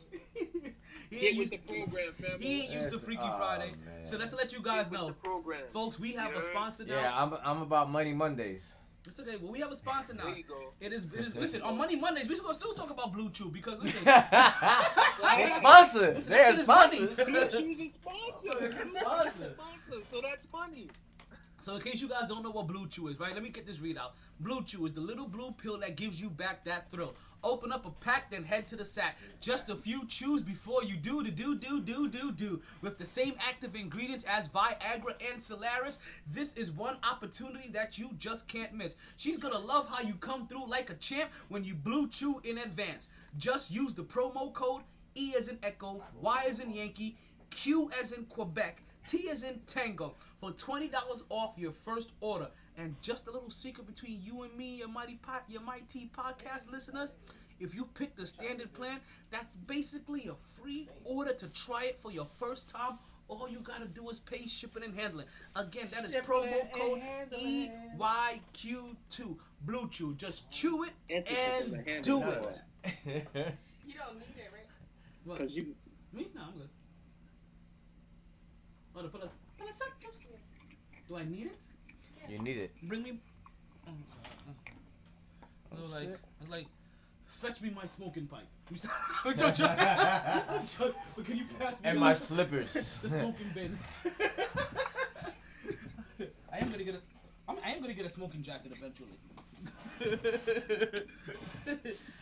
He ain't used to the program, family. He ain't used to Freaky Friday. Man. So let's let you guys know, folks. We have a sponsor now. Yeah, I'm about Money Mondays. It's okay. Well, we have a sponsor now. There you go. It is. Listen, on Money Mondays, we're gonna still talk about Blue Chew because listen. Sponsor. They're sponsors. Blue Chew's a sponsor. So that's money. So in case you guys don't know what Blue Chew is, right? Let me get this read out. Blue Chew is the little blue pill that gives you back that thrill. Open up a pack, then head to the sack. Just a few chews before you do. With the same active ingredients as Viagra and Solaris, this is one opportunity that you just can't miss. She's gonna love how you come through like a champ when you Blue Chew in advance. Just use the promo code E as in Echo, Y as in Yankee, Q as in Quebec, T as in Tango for $20 off your first order. And just a little secret between you and me, your MyT Podcast listeners, if you pick the standard plan, that's basically a free order to try it for your first time. All you gotta do is pay shipping and handling. Again, that is promo code EYQ2. Blue Chew. Just chew it and do it. You don't need it, right? What? Because you... Me? No, I'm good. Oh, do I need it? You need it. Bring me. I was like, fetch me my smoking pipe. But can you pass me? And my slippers. The smoking bin. I am gonna get a smoking jacket eventually.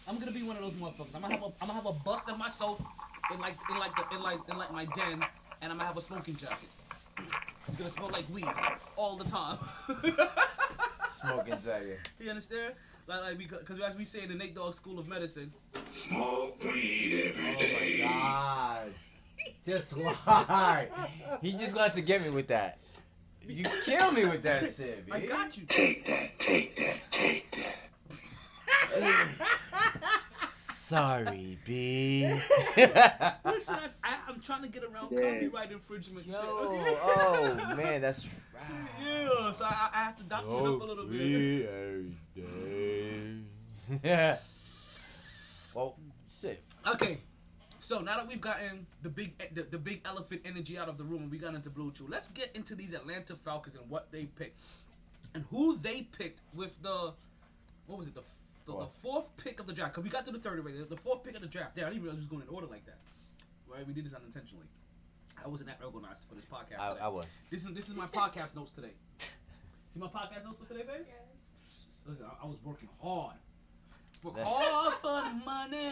I'm gonna be one of those motherfuckers. I'm gonna have a bust of myself in my den, and I'm gonna have a smoking jacket. It's gonna smell like weed all the time. Smoking jacket. You understand? Because as we say in the Nate Dogg School of Medicine, Smoke weed every day. Oh my God. Just why? He just wants to get me with that. You kill me with that shit, B. I got you. Take that, take that, take that. Sorry, B. Listen, I'm trying to get around copyright infringement shit. Yo, Okay? oh man, that's right. Yeah, so I have to dock it up a little bit. Yeah. Well, shit. Okay, so now that we've gotten the big elephant energy out of the room and we got into Blue Chew, let's get into these Atlanta Falcons and what they picked and who they picked with the fourth pick of the draft. Cause we got to the third already. The fourth pick of the draft. Damn, I didn't realize it was going in order like that. Right? We did this unintentionally. I wasn't that organized for this podcast today. I was. This is my podcast notes today. See my podcast notes for today, babe? Yes. I was working hard. Hard for the money.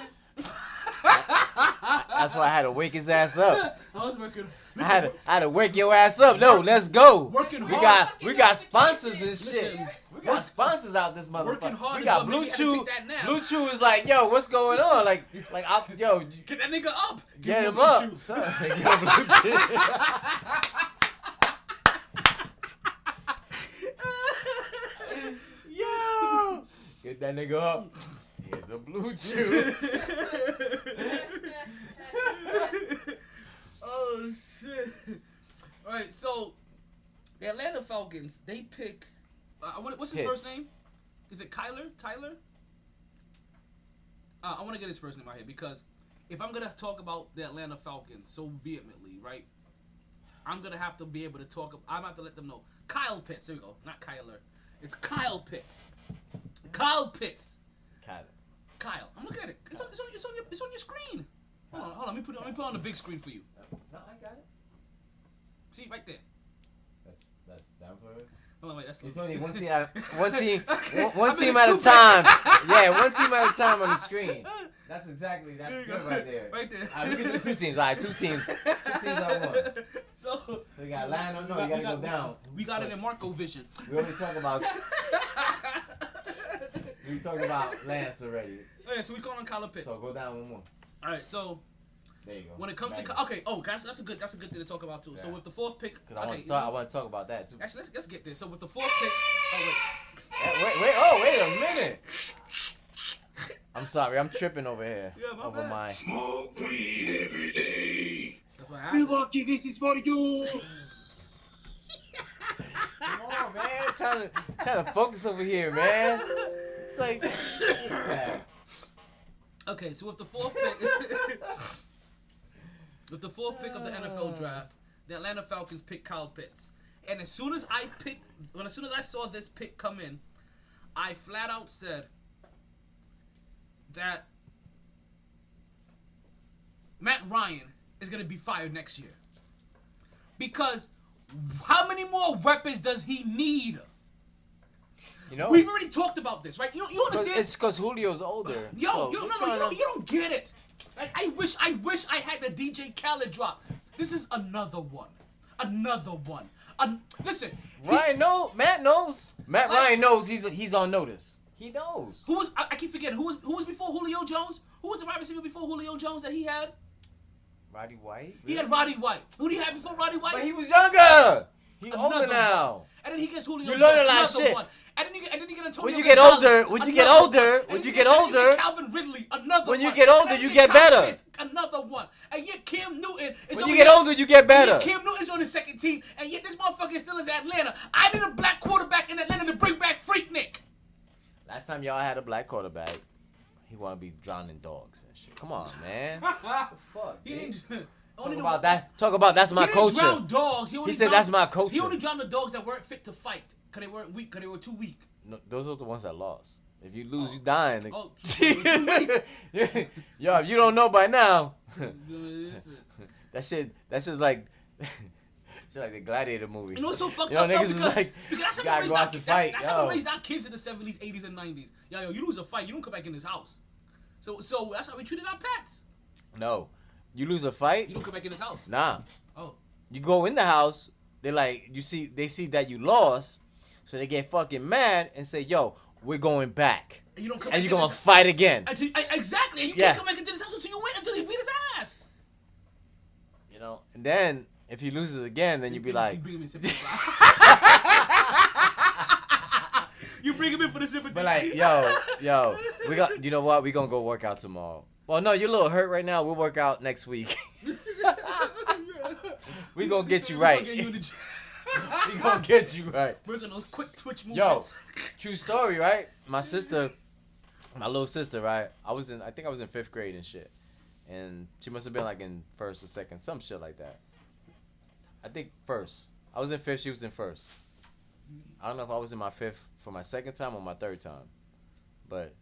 That's why I had to wake his ass up. I was working. I had to wake your ass up. No, let's go. Working hard. We got sponsors and shit. Listen, We got sponsors out this motherfucker. Working hard We is got what Blue made me have to Chew. take that nap. Blue Chew is like, yo, what's going on? Yo, Get that nigga up. get him him Blue up. Chew. Son, yo, Blue Chew. Yo, get that nigga up. Here's a Blue Chew. Oh shit! All right, so the Atlanta Falcons, they pick. What's his first name? Is it Kyler? Tyler? I want to get his first name out here because if I'm gonna talk about the Atlanta Falcons so vehemently, right? I'm gonna have to be able to talk. I'm gonna have to let them know. Kyle Pitts. There we go. Not Kyler. It's Kyle Pitts. Kyle Pitts. Kyle. I'm looking at it. It's on your screen. Hold on. Let me put it on the big screen for you. No, I got it. See right there. That's down for it. Hold on, wait. That's It's only one team at one team in at a two time. Yeah, one team at a time on the screen. That's good right there. Right there. All right, we can do two teams. All right, two teams on one. So you got Lionel. No, you gotta go down. We got it in Marco Vision. We already talked about. We talked about Lance already. Yeah, so we call on Kyle Pitts. So go down one more. All right, so There you go. when it comes to okay, that's a good thing to talk about too. Yeah. So with the fourth pick, I want to talk about that too. Actually, let's get this. So with the fourth pick, Wait a minute. I'm sorry, I'm tripping over here. Yeah, my over bad. my. Smoke weed every day. That's what happened. Milwaukee, this is for you. Come on, man. Trying to focus over here, man. It's like. Yeah. Okay, so with the fourth pick, with the fourth pick of the NFL draft, the Atlanta Falcons picked Kyle Pitts. And as soon as I saw this pick come in, I flat out said that Matt Ryan is going to be fired next year. Because how many more weapons does he need? You know, We've already talked about this, right? You understand? It's because Julio's older. Yo, So, you don't get it. Like, I wish I had the DJ Khaled drop. This is another one. Listen, Matt knows. Like- Ryan knows he's on notice. He knows. who was I keep forgetting who was before Julio Jones? Who was the wide receiver before Julio Jones that he had? Roddy White. He had Roddy White. Who did he have before Roddy White? But he was younger. He's Another older now. And then he gets Julio You Jones. learn a lot of another shit. one. And then you get Antonio When you get Gonzalez, older, when you get another older, one. when And you then get and then you older- Calvin Ridley, another When you one. get older, And then you get get Kyle better. Pitts, another one. And yet Cam Newton is When over you get here- older, you get better. And yet Cam Newton's on the second team, and yet this motherfucker still is Atlanta. I need a black quarterback in Atlanta to bring back Freaknik. Last time y'all had a black quarterback, he want to be drowning dogs and shit. Come on, man. Fuck, He bitch. didn't. Talk about that. Talk about that's my He didn't culture. drown dogs. He said that's my He culture. only drowned the dogs that weren't fit to fight, cause they weren't weak, cause they were too weak. No, those are the ones that lost. If you lose, you dying. Oh. Yo, if you don't know by now, Listen. that's just like Shit like the Gladiator movie. You know what's so fucked You know, up though? niggas is like, because that's you how gotta we go out to fight. That's how we raised our kids in the 70s, 80s, and 90s. Yo, you lose a fight, you don't come back in this house. So that's how we treated our pets. No. You lose a fight? You don't come back in this house. Nah. Oh. You go in the house, they see that you lost, so they get fucking mad and say, yo, we're going back. And you don't come And back you're in gonna this fight again. exactly. And you Yeah. can't come back into this house until you win, until he beat his ass. You know? And then if he loses again, then you be like, You bring him in sympathy. You bring him in for the sympathy. but like, yo, we got, you know what? We gonna go work out tomorrow. Well, no, you're a little hurt right now. We'll work out next week. We gonna get you right. We gonna get you right. Work on those quick twitch Yo, movements. true story, right? My little sister, right? I think I was in 5th grade and shit. And she must have been like in 1st or 2nd, some shit like that. I think 1st. I was in 5th, she was in 1st. I don't know if I was in my 5th for my 2nd time or my 3rd time. But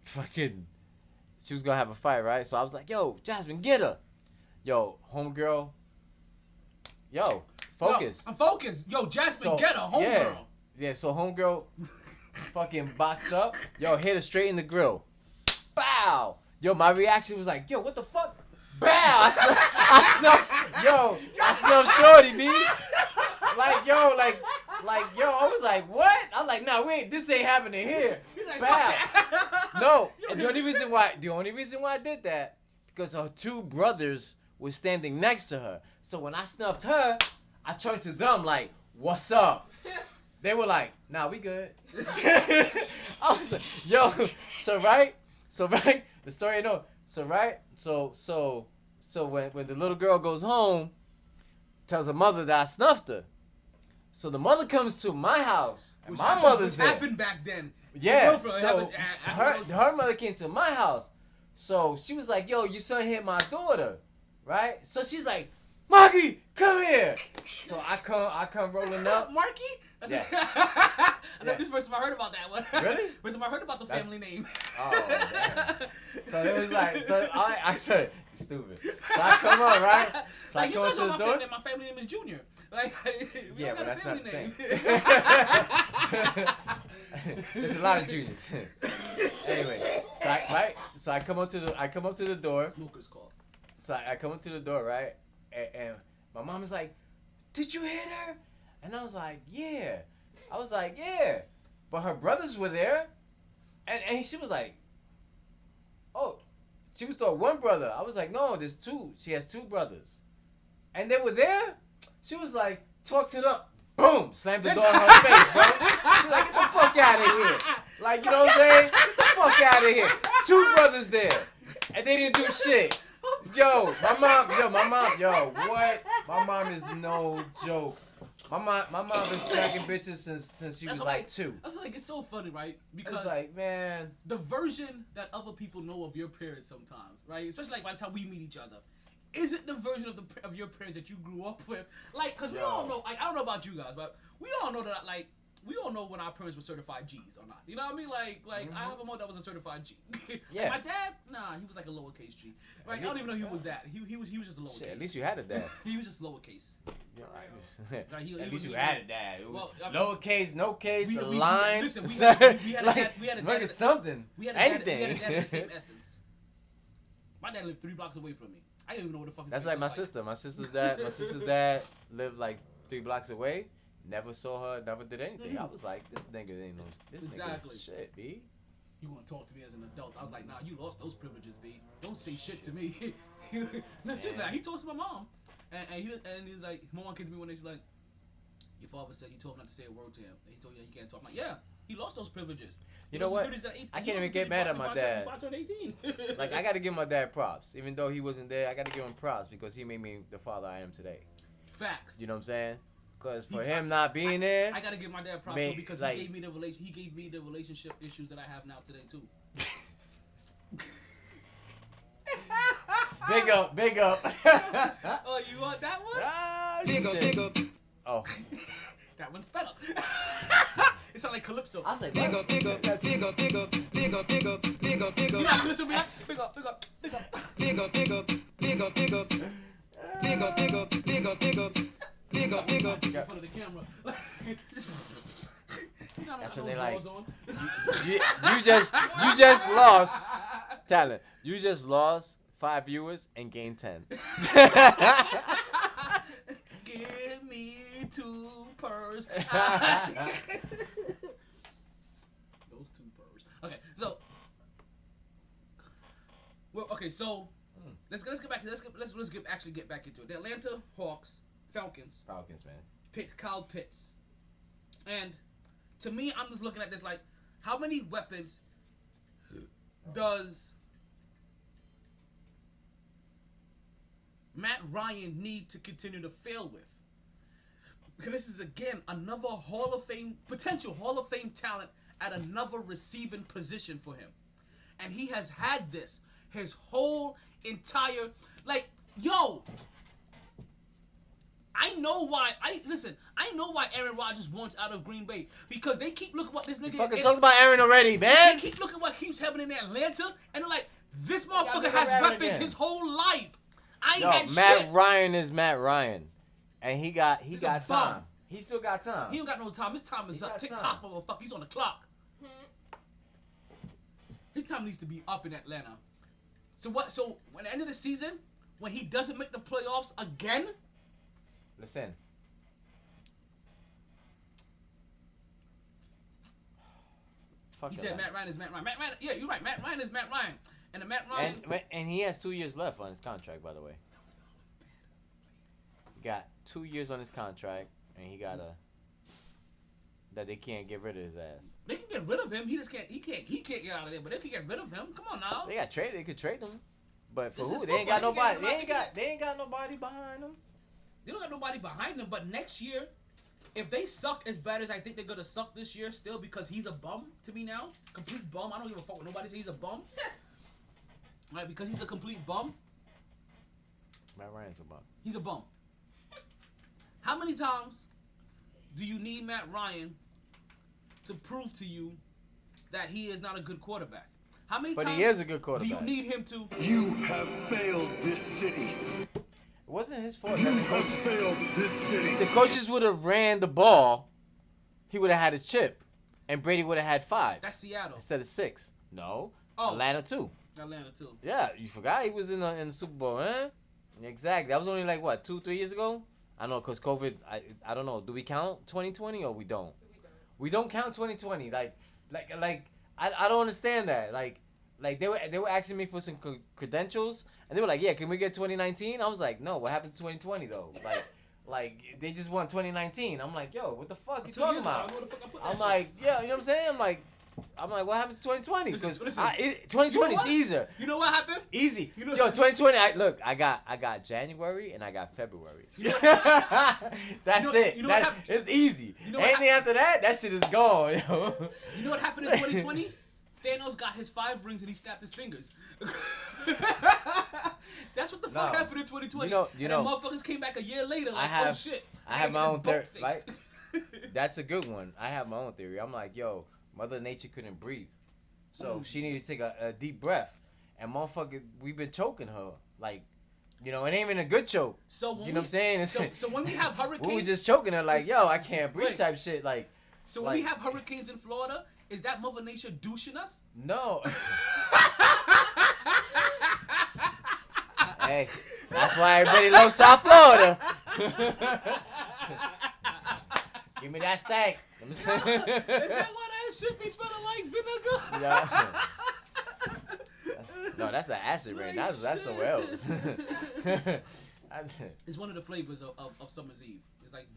fucking, she was gonna have a fight, right? So I was like, yo, Jasmine, get her. Yo, homegirl. Yo, focus. Yo, I'm focused. Yo, Jasmine, get her, homegirl. Yeah, so homegirl fucking boxed up. Yo, hit her straight in the grill. Bow. Yo, my reaction was like, yo, what the fuck? Bow. I snuffed shorty, B. Yo, I was like, what? I was like, nah, wait, this ain't happening here. He's like, Bow. No, and the only reason why I did that, because her 2 brothers were standing next to her. So when I snuffed her, I turned to them like, what's up? They were like, nah, we good. I was like, yo, so right, the story you know, so when the little girl goes home, tells her mother that I snuffed her. So the mother comes to my house, and my mother's there. What happened back then? Yeah, so her mother came to my house. So she was like, yo, your son hit my daughter, right? So she's like, Marky, come here. So I come rolling up. Marky? Yeah. I know this first time I heard about that one. Really? First time I heard about the family name. Oh, damn. So it was like, I said, you stupid. So I come up, right? So Like, I come up to the door. My family name is Junior. Like, Yeah, but that's not the name. same. There's a lot of juniors. Anyway, so I come up to the door. Smoker's call. So I come up to the door, right? And my mom is like, did you hit her? And I was like, yeah. I was like, yeah. But her brothers were there. And she was like, oh, she was told one brother. I was like, no, there's 2. She has 2 brothers. And they were there. She was like, talk to them. Boom! Slammed the door in her face, bro. She was like, get the fuck out of here. Like, you know what I'm saying? Get the fuck out of here. 2 brothers there. And they didn't do shit. Yo, my mom, what? My mom is no joke. My mom been smacking bitches since she was like 2. That's like, it's so funny, right? Because It's like, man. the version that other people know of your parents sometimes, right? Especially like by the time we meet each other. Is it the version of your parents that you grew up with? Like, because we all know, like, I don't know about you guys, but we all know that, like, we all know when our parents were certified G's or not. You know what I mean? Like I have a mother that was a certified G. Yeah. Like my dad, nah, he was like a lowercase G. Right? I don't even know he was that. He was just a lowercase. Shit, at least you had a dad. He was just lowercase. Yeah, right. Right, At least you had a dad. It was Well, lowercase, no case, we- the we- line. listen, we had a dad- look at something. We had a Anything. dad of the same essence. My dad lived 3 blocks away from me. I didn't even know what the fuck. That's like my sister. My sister's dad lived like 3 blocks away. Never saw her. Never did anything. I was like, this nigga ain't no. This Exactly. nigga shit, B. You want to talk to me as an adult? I was like, nah, you lost those privileges, B. Don't say shit to me. No, seriously, he talks to my mom, and he's like, my mom came to me one day. She's like, your father said you told him not to say a word to him, and he told you he can't talk. I'm like, yeah, he lost those privileges. You know what? I can't even get mad at my dad. If I turned 18. Like, I gotta give my dad props. Even though he wasn't there, I gotta give him props because he made me the father I am today. Facts. You know what I'm saying? Because for him not being there, I gotta give my dad props too, because he gave me the relationship issues that I have now today too. Big up. Oh, you want that one? Big up. Oh. That one's better. It sounds like Calypso. I was like, You know Calypso be like, big up. So no they like, drawers on. you just lost talent. You just lost 5 viewers and gained 10. Give me 2 purrs. Those 2 purrs. Okay, so. Well, okay, so let's get back. Let's get back into it. The Atlanta Falcons, man. picked Kyle Pitts, and to me, I'm just looking at this like, how many weapons does Matt Ryan need to continue to fail with? Because this is again another potential Hall of Fame talent at another receiving position for him, and he has had this his whole entire yo. I know why Aaron Rodgers wants out of Green Bay, because they keep looking what this nigga. Fucking talk about Aaron already, man. They keep looking what keeps happening in Atlanta, and they're like, this motherfucker has weapons his whole life. I ain't had Matt shit. Ryan is Matt Ryan, and he got time. bum. He still got time. He don't got no time. His time is up. got TikTok, time. motherfucker. He's on the clock. His time needs to be up in Atlanta. So what? So at the end of the season, when he doesn't make the playoffs again. Listen. He said Matt Ryan is Matt Ryan. Matt Ryan, yeah, you're right. Matt Ryan is Matt Ryan. And the Matt Ryan. And he has 2 years left on his contract, by the way. He got 2 years on his contract, and he got that they can't get rid of his ass. They can get rid of him. He just can't. He can't get out of there. But they can get rid of him. Come on now. They got traded. They could trade him, but for This who? is They ain't got football. nobody. They ain't got nobody behind them. They don't got nobody behind them. But next year, if they suck as bad as I think they're gonna suck this year, still, because he's a bum to me now, complete bum. I don't give a fuck what nobody says. He's a bum. Right? Because he's a complete bum. Matt Ryan's a bum. He's a bum. How many times do you need Matt Ryan to prove to you that he is not a good quarterback? How many But times he is a good quarterback. do you need him to? You have failed this city. It wasn't his fault. You That the have coaches, failed this city. the coaches would have ran the ball. He would have had a chip, and Brady would have had 5 That's Seattle. instead of 6. No, Oh. Atlanta 2. Atlanta too. Yeah, you forgot he was in the Super Bowl, huh? Exactly. That was only like what, 2-3 years ago? I know, cause COVID. I don't know. Do we count 2020 or we don't? We don't count 2020. Like I don't understand that. Like they were asking me for some credentials, and they were like, yeah, can we get 2019? I was like, no. What happened to 2020 though? Like they just won 2019. I'm like, yo, what the fuck you talking about? I'm like, yeah, you know what I'm saying? I'm like, what happened to 2020? Because 2020 is easier. You know what happened? Easy. You know- Yo, 2020. I got January and I got February. That's it. You know what happened? It's easy. You know what Anything after that shit is gone. Yo. You know what happened in 2020? Thanos got his 5 rings and he snapped his fingers. That's what the fuck No. happened in 2020. You know, and the motherfuckers came back a year later like, have- oh shit. I have my gotta own get theory. this Right? boat fixed. That's a good one. I have my own theory. I'm like, yo, Mother Nature couldn't breathe, so she needed to take a deep breath. And motherfucker, we've been choking her. Like, you know, it ain't even a good choke. So when You know what I'm saying? So when we have hurricanes, we were just choking her like, yo, I can't breathe Wait. type shit. Like, so when we have hurricanes in Florida, is that Mother Nature douching us? no. Hey, that's why everybody loves South Florida. Give me that stank. Is that why that shit be smelling like vinegar? Yeah. No, that's the acid rain. That's somewhere else. It's one of the flavors of Summer's Eve. It's like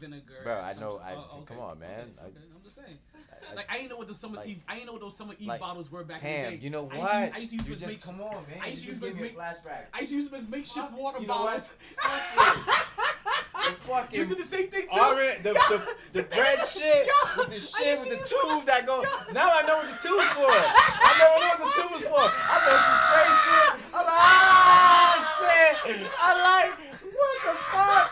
vinegar. Bro, and I know. something. Okay, Come on, man. Okay, I'm just saying. Like I didn't know what those Summer Eve. I didn't know what those Summer Eve like, bottles were back in Damn, the day. you know what? I used to use them as make. Come on, man. I used to You use just them as gave me a flashback. I used to use them as makeshift water You know bottles. what? The fucking You did the same thing too. orange, the red shit with the shit with the tube that goes. Now I know what the tube's for. I know what the tube is for. I know the spray shit. I'm like, ah, shit. I like, what the fuck?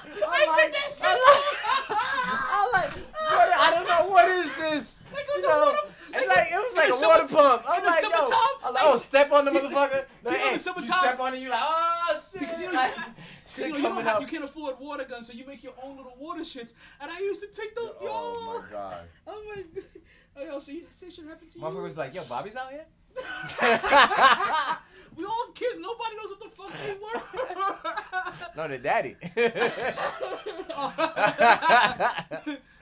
I'm like, what, I don't know, what is this? You know, and like, it was like a water pump. I'm In the like, yo, summertime, I'm like, Oh, step on the motherfucker. Like, You know, hey, the summertime- you step on it, you like, oh shit. Because you Like, know, shit you coming up. you can't afford water guns, so you make your own little water shits. And I used to take those. Oh my god. Oh my god. Oh, yo, so you say shit happened to you? Motherfucker was like, yo, Bobby's out here? We all kids. Nobody knows what the fuck we were. No, the daddy.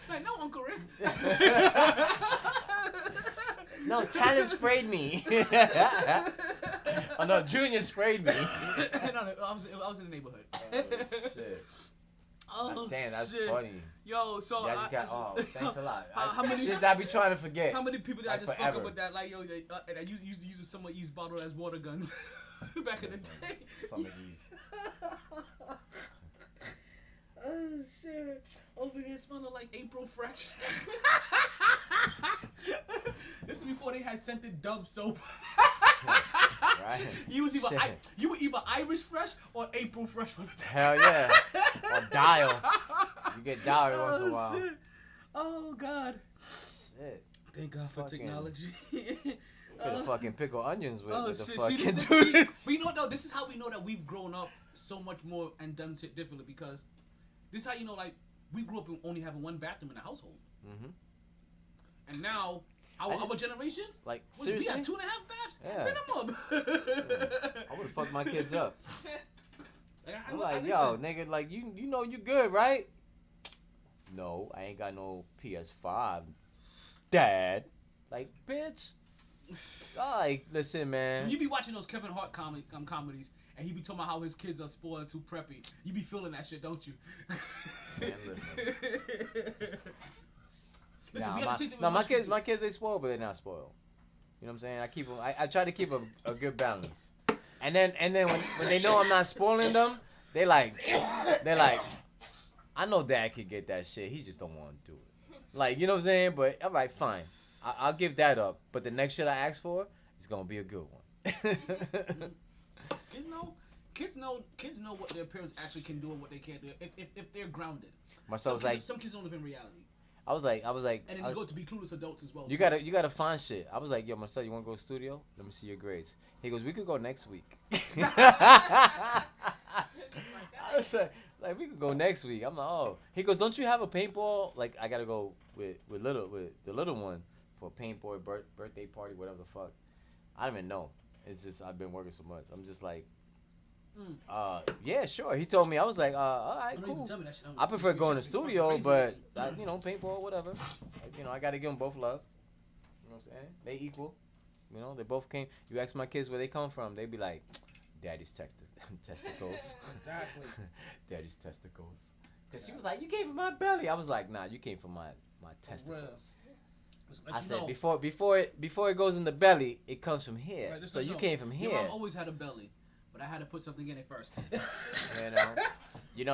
Like, no, Uncle Rick. No, Talon sprayed me. Oh no, Junior sprayed me. No, I was in the neighborhood. Oh shit. Oh, damn, that's shit. funny. Yo, so Yeah, I just got, thanks a lot. How many- shit that I be trying to forget. How many people did Like I just forever. fuck up with that? Like, yo, and I used to use some of these bottle as water guns back in the day. Some of these. Oh shit! Over here smelling like April Fresh. This is before they had scented Dove soap. Right? You was either Shit. you were either Irish Fresh or April Fresh for the day. Hell yeah. Or dial. You get dial every once in a while. Shit. Oh god. Shit. Thank God for Fucking- technology. Could have fucking pickle onions with, Oh with the shit! fucking See, dude. but you know what though? This is how we know that we've grown up so much more and done shit differently, because this is how you know, like, we grew up only having one bathroom in the household, and now our generations, Like, we seriously? had 2.5 baths Yeah. minimum. I would have fucked my kids up. Like, I'm like, yo, nigga, like, you know you good, right? No, I ain't got no PS5. Dad. Like, bitch. Like, listen, So man. you be watching those Kevin Hart comedies, and he be talking about how his kids are spoiled and too preppy. You be feeling that shit, don't you? Man, listen. Listen, Nah, we have the same thing with my kids, they spoiled, but they're not spoiled. You know what I'm saying? I keep them. I try to keep a good balance. And then when they know I'm not spoiling them, they like, I know Dad could get that shit. He just don't want to do it. Like, you know what I'm saying? But all right, fine. I'll give that up. But the next shit I ask for is gonna be a good one. Kids know what their parents actually can do and what they can't do if they're grounded. My son was like, some kids don't live in reality. I was like, And then you go to be clueless adults as well. you gotta find shit. I was like, yo, my son, you wanna go to the studio? Let me see your grades. He goes, we could go next week. I was like, we could go next week. I'm like, oh. He goes, don't you have a paintball? Like, I gotta go with the little one for a paintball birthday party, whatever the fuck. I don't even know. It's just I've been working so much. I'm just like, yeah, sure. He told me. I was like, all right, cool. I prefer going to studio, but paintball, whatever. I gotta give them both love. You know what I'm saying? They equal. They both came. You ask my kids where they come from, they be like, Daddy's testicles. Exactly. Daddy's testicles. Cause she was like, you came from my belly. I was like, nah, you came from my testicles. I said before it goes in the belly, it comes from here. Right, so you came from here. Your mom always had a belly, but I had to put something in it first. They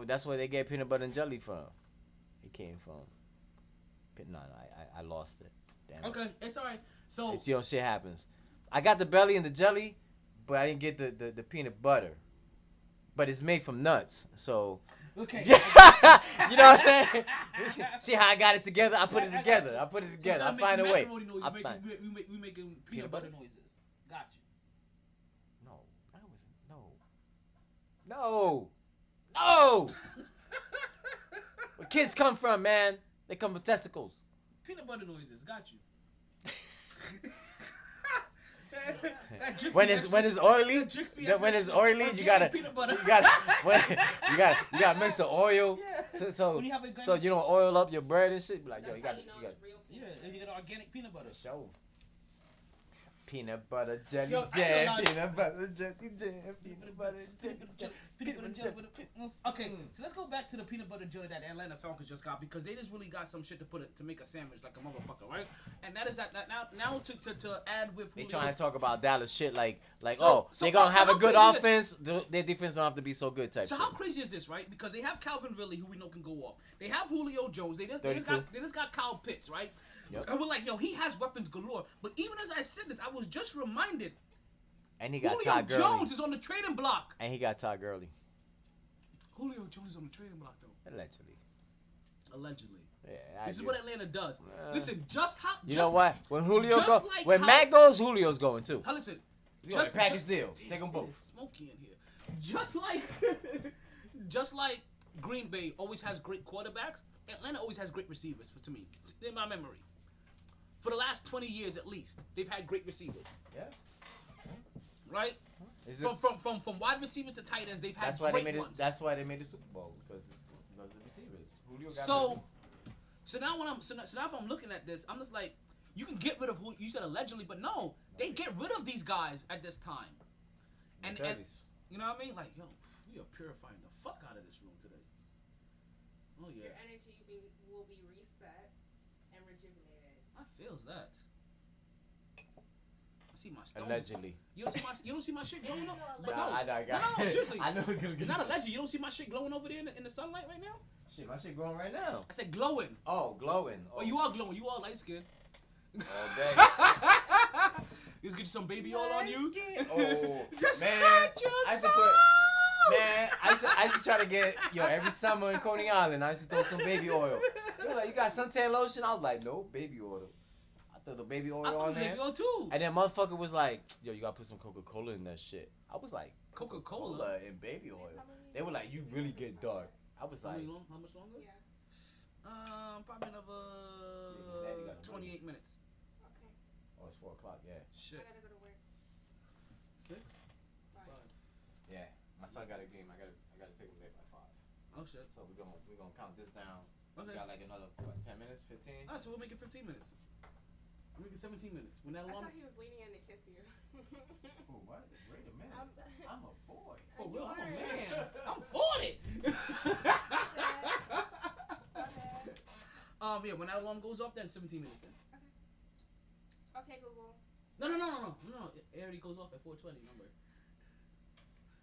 that's where they get peanut butter and jelly from. It came from. No, I lost it. Damn it. Okay, it's alright. So Shit happens. I got the belly and the jelly, but I didn't get the peanut butter. But it's made from nuts, so. okay. You know what I'm saying? See how I got it together? I put it together. I find a way. We making peanut butter noises. Got you. No, that wasn't. No. Where kids come from, man? They come from testicles. Peanut butter noises. Got you. When it's oily, you gotta mix the oil. Yeah. So you don't oil up your bread and shit. Be like, yo, you got Yeah, and you got organic peanut butter. show. Peanut butter jelly Yo, jam, peanut butter jelly jam, peanut butter jelly jam. Okay, so let's go back to the peanut butter jelly that Atlanta Falcons just got, because they just really got some shit to make a sandwich like a motherfucker, right? And that is that now to add with They Julio. trying to talk about Dallas shit like So they gonna have how a good crazy offense. Their defense don't have to be so good type So shit. how crazy is this, right? Because they have Calvin Ridley, who we know can go off. They have Julio Jones. They just got Kyle Pitts, right? Yep. And we're like, yo, he has weapons galore. But even as I said this, I was just reminded. And he got Julio Todd Gurley. Jones is on the trading block. And he got Todd Gurley. Julio Jones is on the trading block, though. Allegedly. Allegedly. Yeah, This is what Atlanta does. Uh, Listen, just how You know what? When Julio just goes, like when how- Matt goes, Julio's going too. Now listen, Package deal. Take them both. It's smoky in here. Just like Green Bay always has great quarterbacks, Atlanta always has great receivers. To me, in my memory, for the last 20 years at least, they've had great receivers. Yeah. Right? Is it, From wide receivers to tight ends, they've had that's why great they made it. ones. That's why they made the Super Bowl because of the receivers. Julio got So now if I'm looking at this, I'm just like, you can get rid of who you said allegedly, but no, they get rid of these guys at this time. And you know what I mean? Like, yo, we are purifying the fuck out of this room today. Oh yeah. Your energy will be reset and rejuvenated. I feels that. I see my stones. Allegedly. You don't see my shit glowing up. No, But no, no, I got no, seriously. I know it's gonna get. Not allegedly. You don't see my shit glowing over there in the sunlight right now? Shit, my shit growing right now. I said glowing. Oh, glowing. Oh, you are glowing. You are light skinned. All day. Just get you some baby oil on you. Oh, Just man. hurt yourself. I used to put. Man, I used to try to get every summer in Coney Island. I used to throw some baby oil. They were like, you got suntan lotion? I was like, no, baby oil. I throw the baby oil I thought on there. baby oil too. And then motherfucker was like, yo, you gotta put some Coca-Cola in that shit. I was like, Coca-Cola and baby oil. They were like, you really get dark. I was like, How much longer? Yeah. Probably another 28 minutes. Okay. oh, it's 4 o'clock, yeah. Shit. I gotta go to work. 6? Bye. 5. Yeah, my son got a game. I gotta take him there by 5. Oh shit. So we're gonna count this down. Okay. We got like another, 10 minutes, 15? Alright, so we'll make it 15 minutes. We'll make it 17 minutes. When that I alarm. thought he was leaning in to kiss you. Oh, what? Wait a minute. I'm a boy. For real, I'm a You man. are. I'm 40. Okay. Yeah, when that alarm goes off, then 17 minutes then. Okay, Google. No. It already goes off at 4:20. Remember?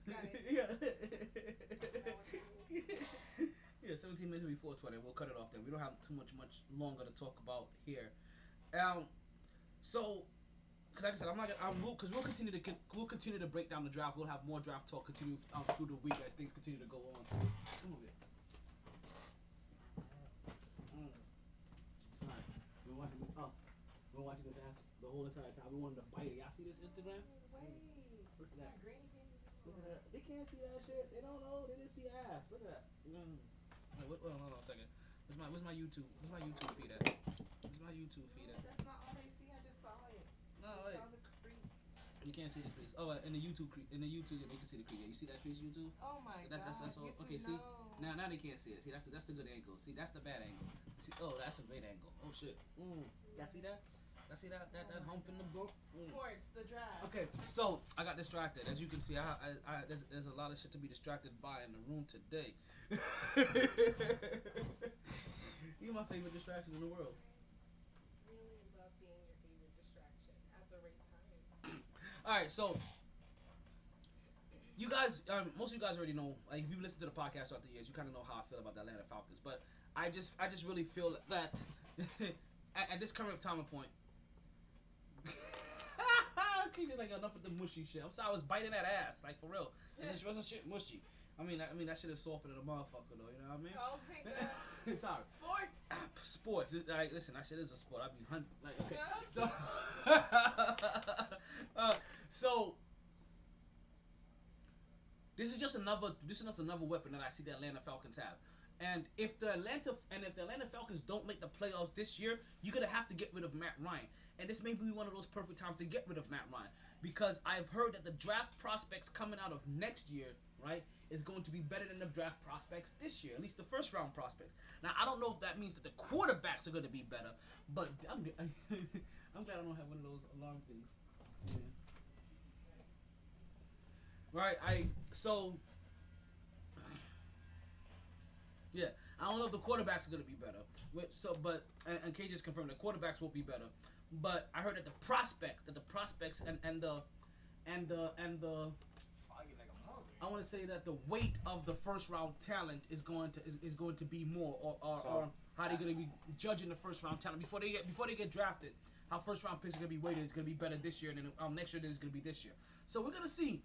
Got it. Yeah, 17 minutes before 4:20. We'll cut it off then. We don't have too much longer to talk about here. So, because like I said, we'll continue to break down the draft. We'll have more draft talk continue through the week as things continue to go on. Come over here. Sorry, we're watching this ass the whole entire time. We wanted to bite it. Y'all see this Instagram? Wait. Look at that. Granny panties. Look at that. They can't see that shit. They don't know. They didn't see ass. Look at that. Wait, hold on a second. Where's my YouTube? Where's my YouTube feed at? Where's my YouTube feed at? That's not all they see. I just saw it. No, I wait. saw the crease. You can't see the crease. Oh, in the YouTube, yeah, they can see the crease. Yeah, you see that crease, YouTube? Oh my That's god. all. Okay, see. Now they can't see it. See, that's the good angle. See, that's the bad angle. See, oh, that's a great angle. Oh shit. Y'all see that? Y'all see that hump in the book? Sports, the draft. Okay, so I got distracted. As you can see, there's a lot of shit to be distracted by in the room today. You're my favorite distraction in the world. Really love being your favorite distraction at the right time. All right, so you guys, most of you guys already know. Like, if you listen to the podcast throughout the years, you kind of know how I feel about the Atlanta Falcons. But I just really feel that at this current time and point. Okay, just like enough with the mushy shit. I'm sorry, I was biting that ass, like for real. It wasn't shit mushy. I mean that shit is softer than a motherfucker, though. You know what I mean? Oh my god. Sorry. Sports. Sports. Like, listen, that shit is a sport. I'd be hunting. Like, okay. Yeah. So this is just another weapon that I see the Atlanta Falcons have. And if the Atlanta Falcons don't make the playoffs this year, you're gonna have to get rid of Matt Ryan. And this may be one of those perfect times to get rid of Matt Ryan, because I've heard that the draft prospects coming out of next year, right, is going to be better than the draft prospects this year, at least the first round prospects. Now I don't know if that means that the quarterbacks are going to be better, but I'm glad I don't have one of those alarm things. Yeah. Right, yeah, I don't know if the quarterbacks are going to be better. And Kay just confirmed the quarterbacks won't be better. But I heard that the prospects and the I want to say that the weight of the first round talent is going to be more, or how they're going to be judging the first round talent before they get drafted. How first round picks are going to be weighted is going to be better this year than next year than it's going to be this year. So we're going to see.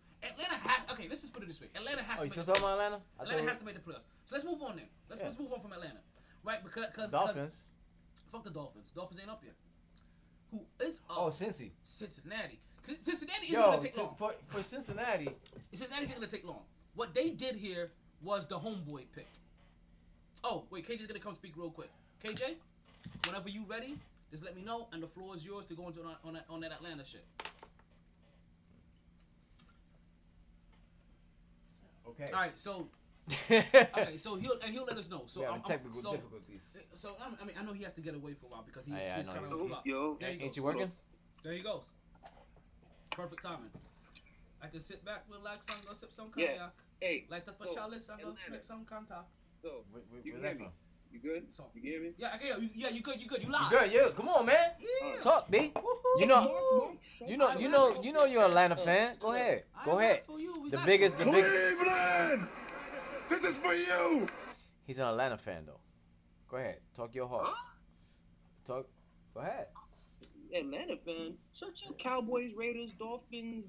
Okay, let's just put it this way. Atlanta has to make the playoffs. Atlanta? Atlanta has to make the playoffs. So let's move on then. Let's move on from Atlanta. Right, because Dolphins. Fuck the Dolphins. Dolphins ain't up yet. Who is up? Oh, Cincy. Cincinnati. Cincinnati isn't gonna take long. For Cincinnati. Cincinnati isn't gonna take long. What they did here was the homeboy pick. Oh wait, KJ's gonna come speak real quick. KJ, whenever you ready, just let me know, and the floor is yours to go into on that Atlanta shit. Okay. All right, so. Okay, so he'll let us know. So we having technical difficulties. So I mean, I know he has to get away for a while because he's I kind know. of Yo, Ain't you working? There he goes. Perfect timing. I can sit back, relax, and go sip some Yeah. cognac. Hey, Like the so, chalice and go Atlanta. make some contact. So, you Where's hear that me? from? You good? So- You hear me? Yeah, okay, yeah, you good, you live. Good, yeah. Come on, man. Alright. Talk, B. Woohoo. You know, you're an Atlanta fan. Go ahead. Go ahead. The biggest. Cleveland! This is for you! He's an Atlanta fan, though. Go ahead. Talk your horse. Go ahead. Atlanta fan. Shut your Cowboys, Raiders, Dolphins,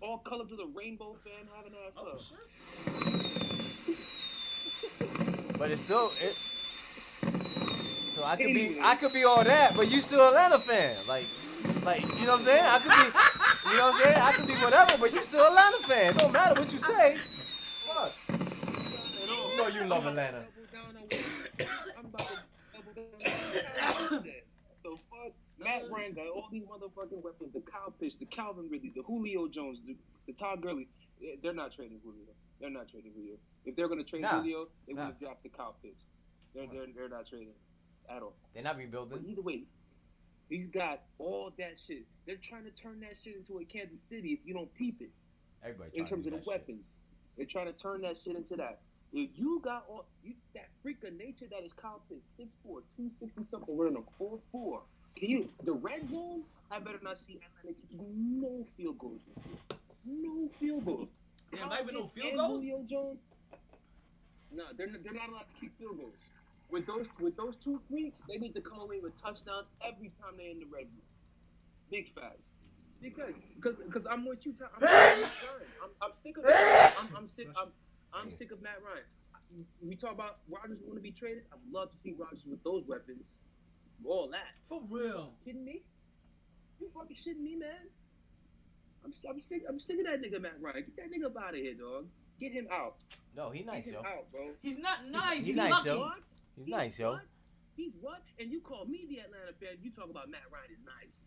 all colors of the rainbow fan having ass Oh, up. shit. But it's still it. So I could be all that, but you still Atlanta fan. Like you know what I'm saying? I could be whatever, but you still Atlanta fan. Don't matter what you say. Fuck. You know you love Atlanta. I'm about to double down. So fuck, Matt Ryan got all these motherfucking weapons. The Kyle Pitts, the Calvin Ridley, the Julio Jones, the Todd Gurley. They're not trading Julio. They're not trading Julio. If they're gonna trade Julio, they would have dropped the Kyle Pitts. They're not trading at all. They're not But rebuilding. either way, he's got all that shit. They're trying to turn that shit into a Kansas City if you don't peep it. Everybody In trying terms to of do the that shit. weapons, they're trying to turn that shit into that. If you got all that freak of nature that is Kyle Pitts, 6'4", 260 something, running a 4.4. Can you the red zone? I better not see Atlanta kicking no field goals. No field goals. Damn, not even no field And goals? Julio Jones. No, they're not allowed to kick field goals. With those two freaks, they need to come away with touchdowns every time they're in the red zone. Big facts. Because I'm with you. I'm sick of it. I'm sick of Matt Ryan. We talk about Rodgers want to be traded. I'd love to see Rodgers with those weapons. All that. For real. Kidding me? You fucking shitting me, man? I'm sick of that nigga Matt Ryan. Get that nigga up out of here, dog. Get him out. No, he nice, Get yo. him out, bro. He's not nice. He's nice, lucky. yo. He's nice, yo. What? He's what? And you call me the Atlanta fan. You talk about Matt Ryan is nice.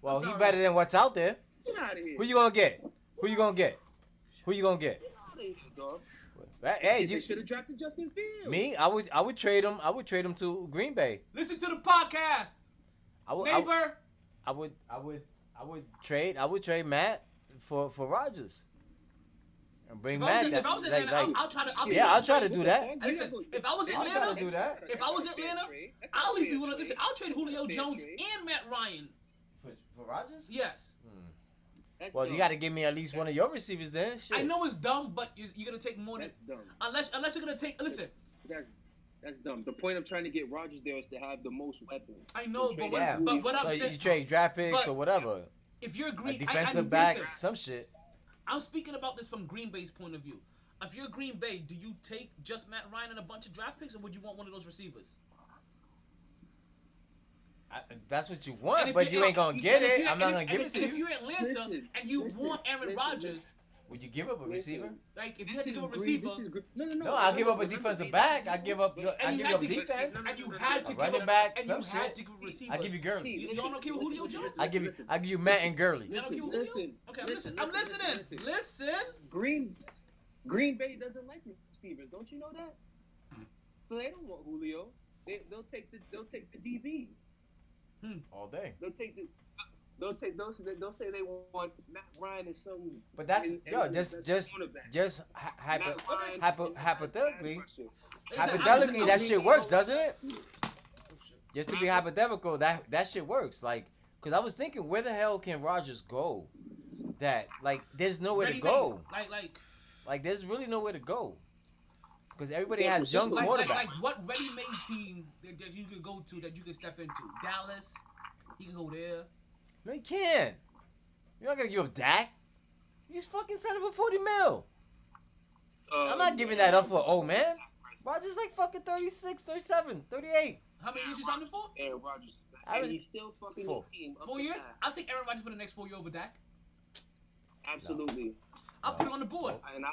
Well, I'm he sorry. better than what's out there. Get out of here. Who you gonna get? Who you gonna get? Get out of here, dog. Hey, They you, should have drafted Justin Fields. me? I would trade him. I would trade him to Green Bay. Listen to the podcast, I would. neighbor. I would trade Matt for Rodgers. And bring Matt. If I was in Atlanta, I'll try to. Yeah, I'll try to do that. Listen, if I was I'll try to Atlanta, do that. if I was Atlanta, I'll leave you with listen. I'll trade Julio Jones and Matt Ryan. For Rodgers? Yes. Well, you got to give me at least one of your receivers then. Shit. I know it's dumb, but you're gonna take more than That's dumb. unless you're gonna take. Listen, That's dumb. The point of trying to get Rodgers there is to have the most weapons. I know, but Yeah. what I'm So saying, you trade draft picks but or whatever. if you're A Green, defensive I, back, listen, some shit. I'm speaking about this from Green Bay's point of view. If you're Green Bay, do you take just Matt Ryan and a bunch of draft picks, or would you want one of those receivers? That's what you And want, if but you ain't gonna get it. I'm not and gonna give it to if you. you're Atlanta and you want Aaron Rodgers, Would you give up a receiver? like if you had to give a receiver, No, I'll give up a defensive back. I give up. I and you give had up to give, defense. and you had to A give running up, back, and you some had shit. to give a receiver. I give you Gurley. You don't care with Julio Jones? I give you Matt and Gurley. You don't care with Julio? Okay, I'm listening. Listen. Green Bay doesn't like receivers. Don't you know that? So they don't want Julio. They'll take the DB. All day. They'll say they want Matt Ryan and some. But that's just Matt Ryan hypothetically. Listen, Hypothetically, I'm that just- shit works, doesn't it? Just to be hypothetical, that shit works. Like, cause I was thinking, where the hell can Rodgers go? That like, there's nowhere to go. Like, there's really nowhere to go. Cause everybody has young quarterbacks. like what ready-made team that you could go to that you could step into? Dallas, he can go there. No, you can't. You're not gonna give up Dak. He's fucking selling for $40 million. I'm not giving that up for old man. Rodgers like fucking 36, 37, 38. How many years you signed him for? Aaron Rodgers. I And was he's still fucking 4. the team. up 4 the years? path. I'll take Aaron Rodgers for the next 4 years over Dak. Absolutely. I'll put it on the board. And I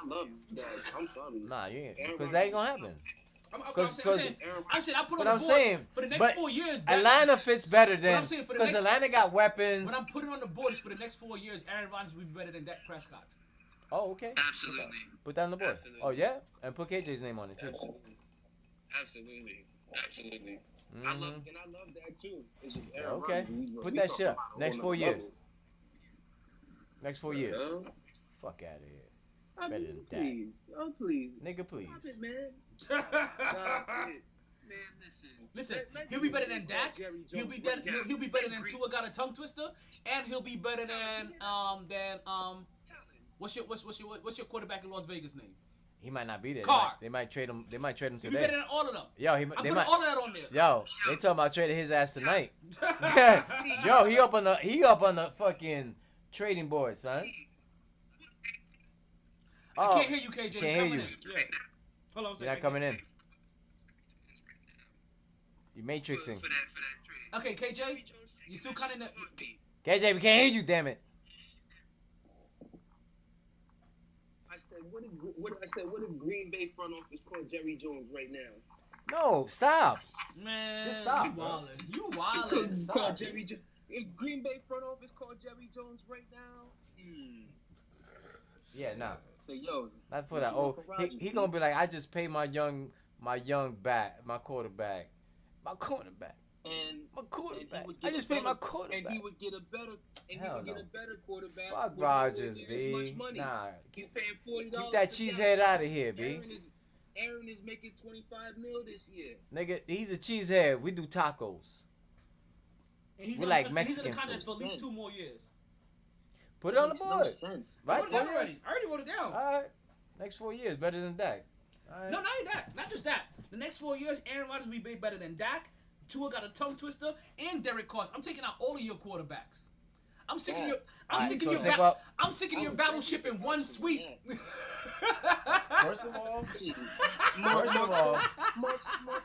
love that. I'm sorry. Nah, you ain't. Aaron Because that ain't gonna Rodgers- happen. I'm Cause- saying I'll put it But on I'm the board saying, for the next but 4 years. Dak- Atlanta fits better than I'm saying for the because next- Atlanta got weapons. When I'm putting on the board is for the next 4 years, Aaron Rodgers will be better than Dak Prescott. Oh, okay. Absolutely. Put that on the board. Absolutely. Oh yeah, and put KJ's name on it too. Absolutely. Absolutely. Absolutely. Mhm. I love that too. It's just Aaron Okay. Rodgers, we Put talking that shit up. about a Next whole 4 nother years. level. Next 4 years. Yeah. Fuck out of here, I Better mean, than Dak. please. Oh, please. nigga. Please. Stop it, man. Stop it. Man, Listen, Let he'll be better Jerry than Dak. Jerry Jones He'll be right now. he'll be better than Tua got a tongue twister, and he'll be better than what's your quarterback in Las Vegas name? He might not be there. Carr. They might trade him. They might trade him He'll be better today. than all of them. Yo, I'm they putting might. all of that on there. Yo, they talking about trading his ass tonight. Yo, he up on the fucking trading board, son. I Oh, can't hear you, KJ. can't You're hear coming you. in. Yeah. Hold on a second. You're not coming in. You matrixing. Okay, KJ, you still kind of. KJ, we can't hear you, damn it. I said, what if Green Bay front office called Jerry Jones right now? No, stop. Man, Just stop, You bro. wildin'. You wildin'. Stop. Call Jerry Jones. If Green Bay front office called Jerry Jones right now, Yeah, nah. say yo. Not for that. Oh, he gonna be like, I just paid my young back, my quarterback. And My quarterback. and he would I get just a paid my better- quarterback. And he would get a better. And Hell he would get no. a better quarterback. Fuck with nowhere Rodgers, near as B. much money. Nah. He's paying $40. Keep that cheesehead out of here, B. Aaron is making $25 million this year. Nigga, he's a cheesehead. We do tacos. And he's We on- like and he's in Mexican the contract for at food. least 2 more years. Put it on the Makes no board. sense. I Right? wrote it down 4 already. years. I already wrote it down. All right. Next 4 years, better than Dak. All right. No, not even that. Not just that. The next 4 years, Aaron Rodgers will be better than Dak. Tua got a tongue twister, and Derek Carr. I'm taking out all of your quarterbacks. I'm sick of your. I'm Alright, sick so of your. take ba- up- I'm sick of your battleship in one sweep. First of all, first of all,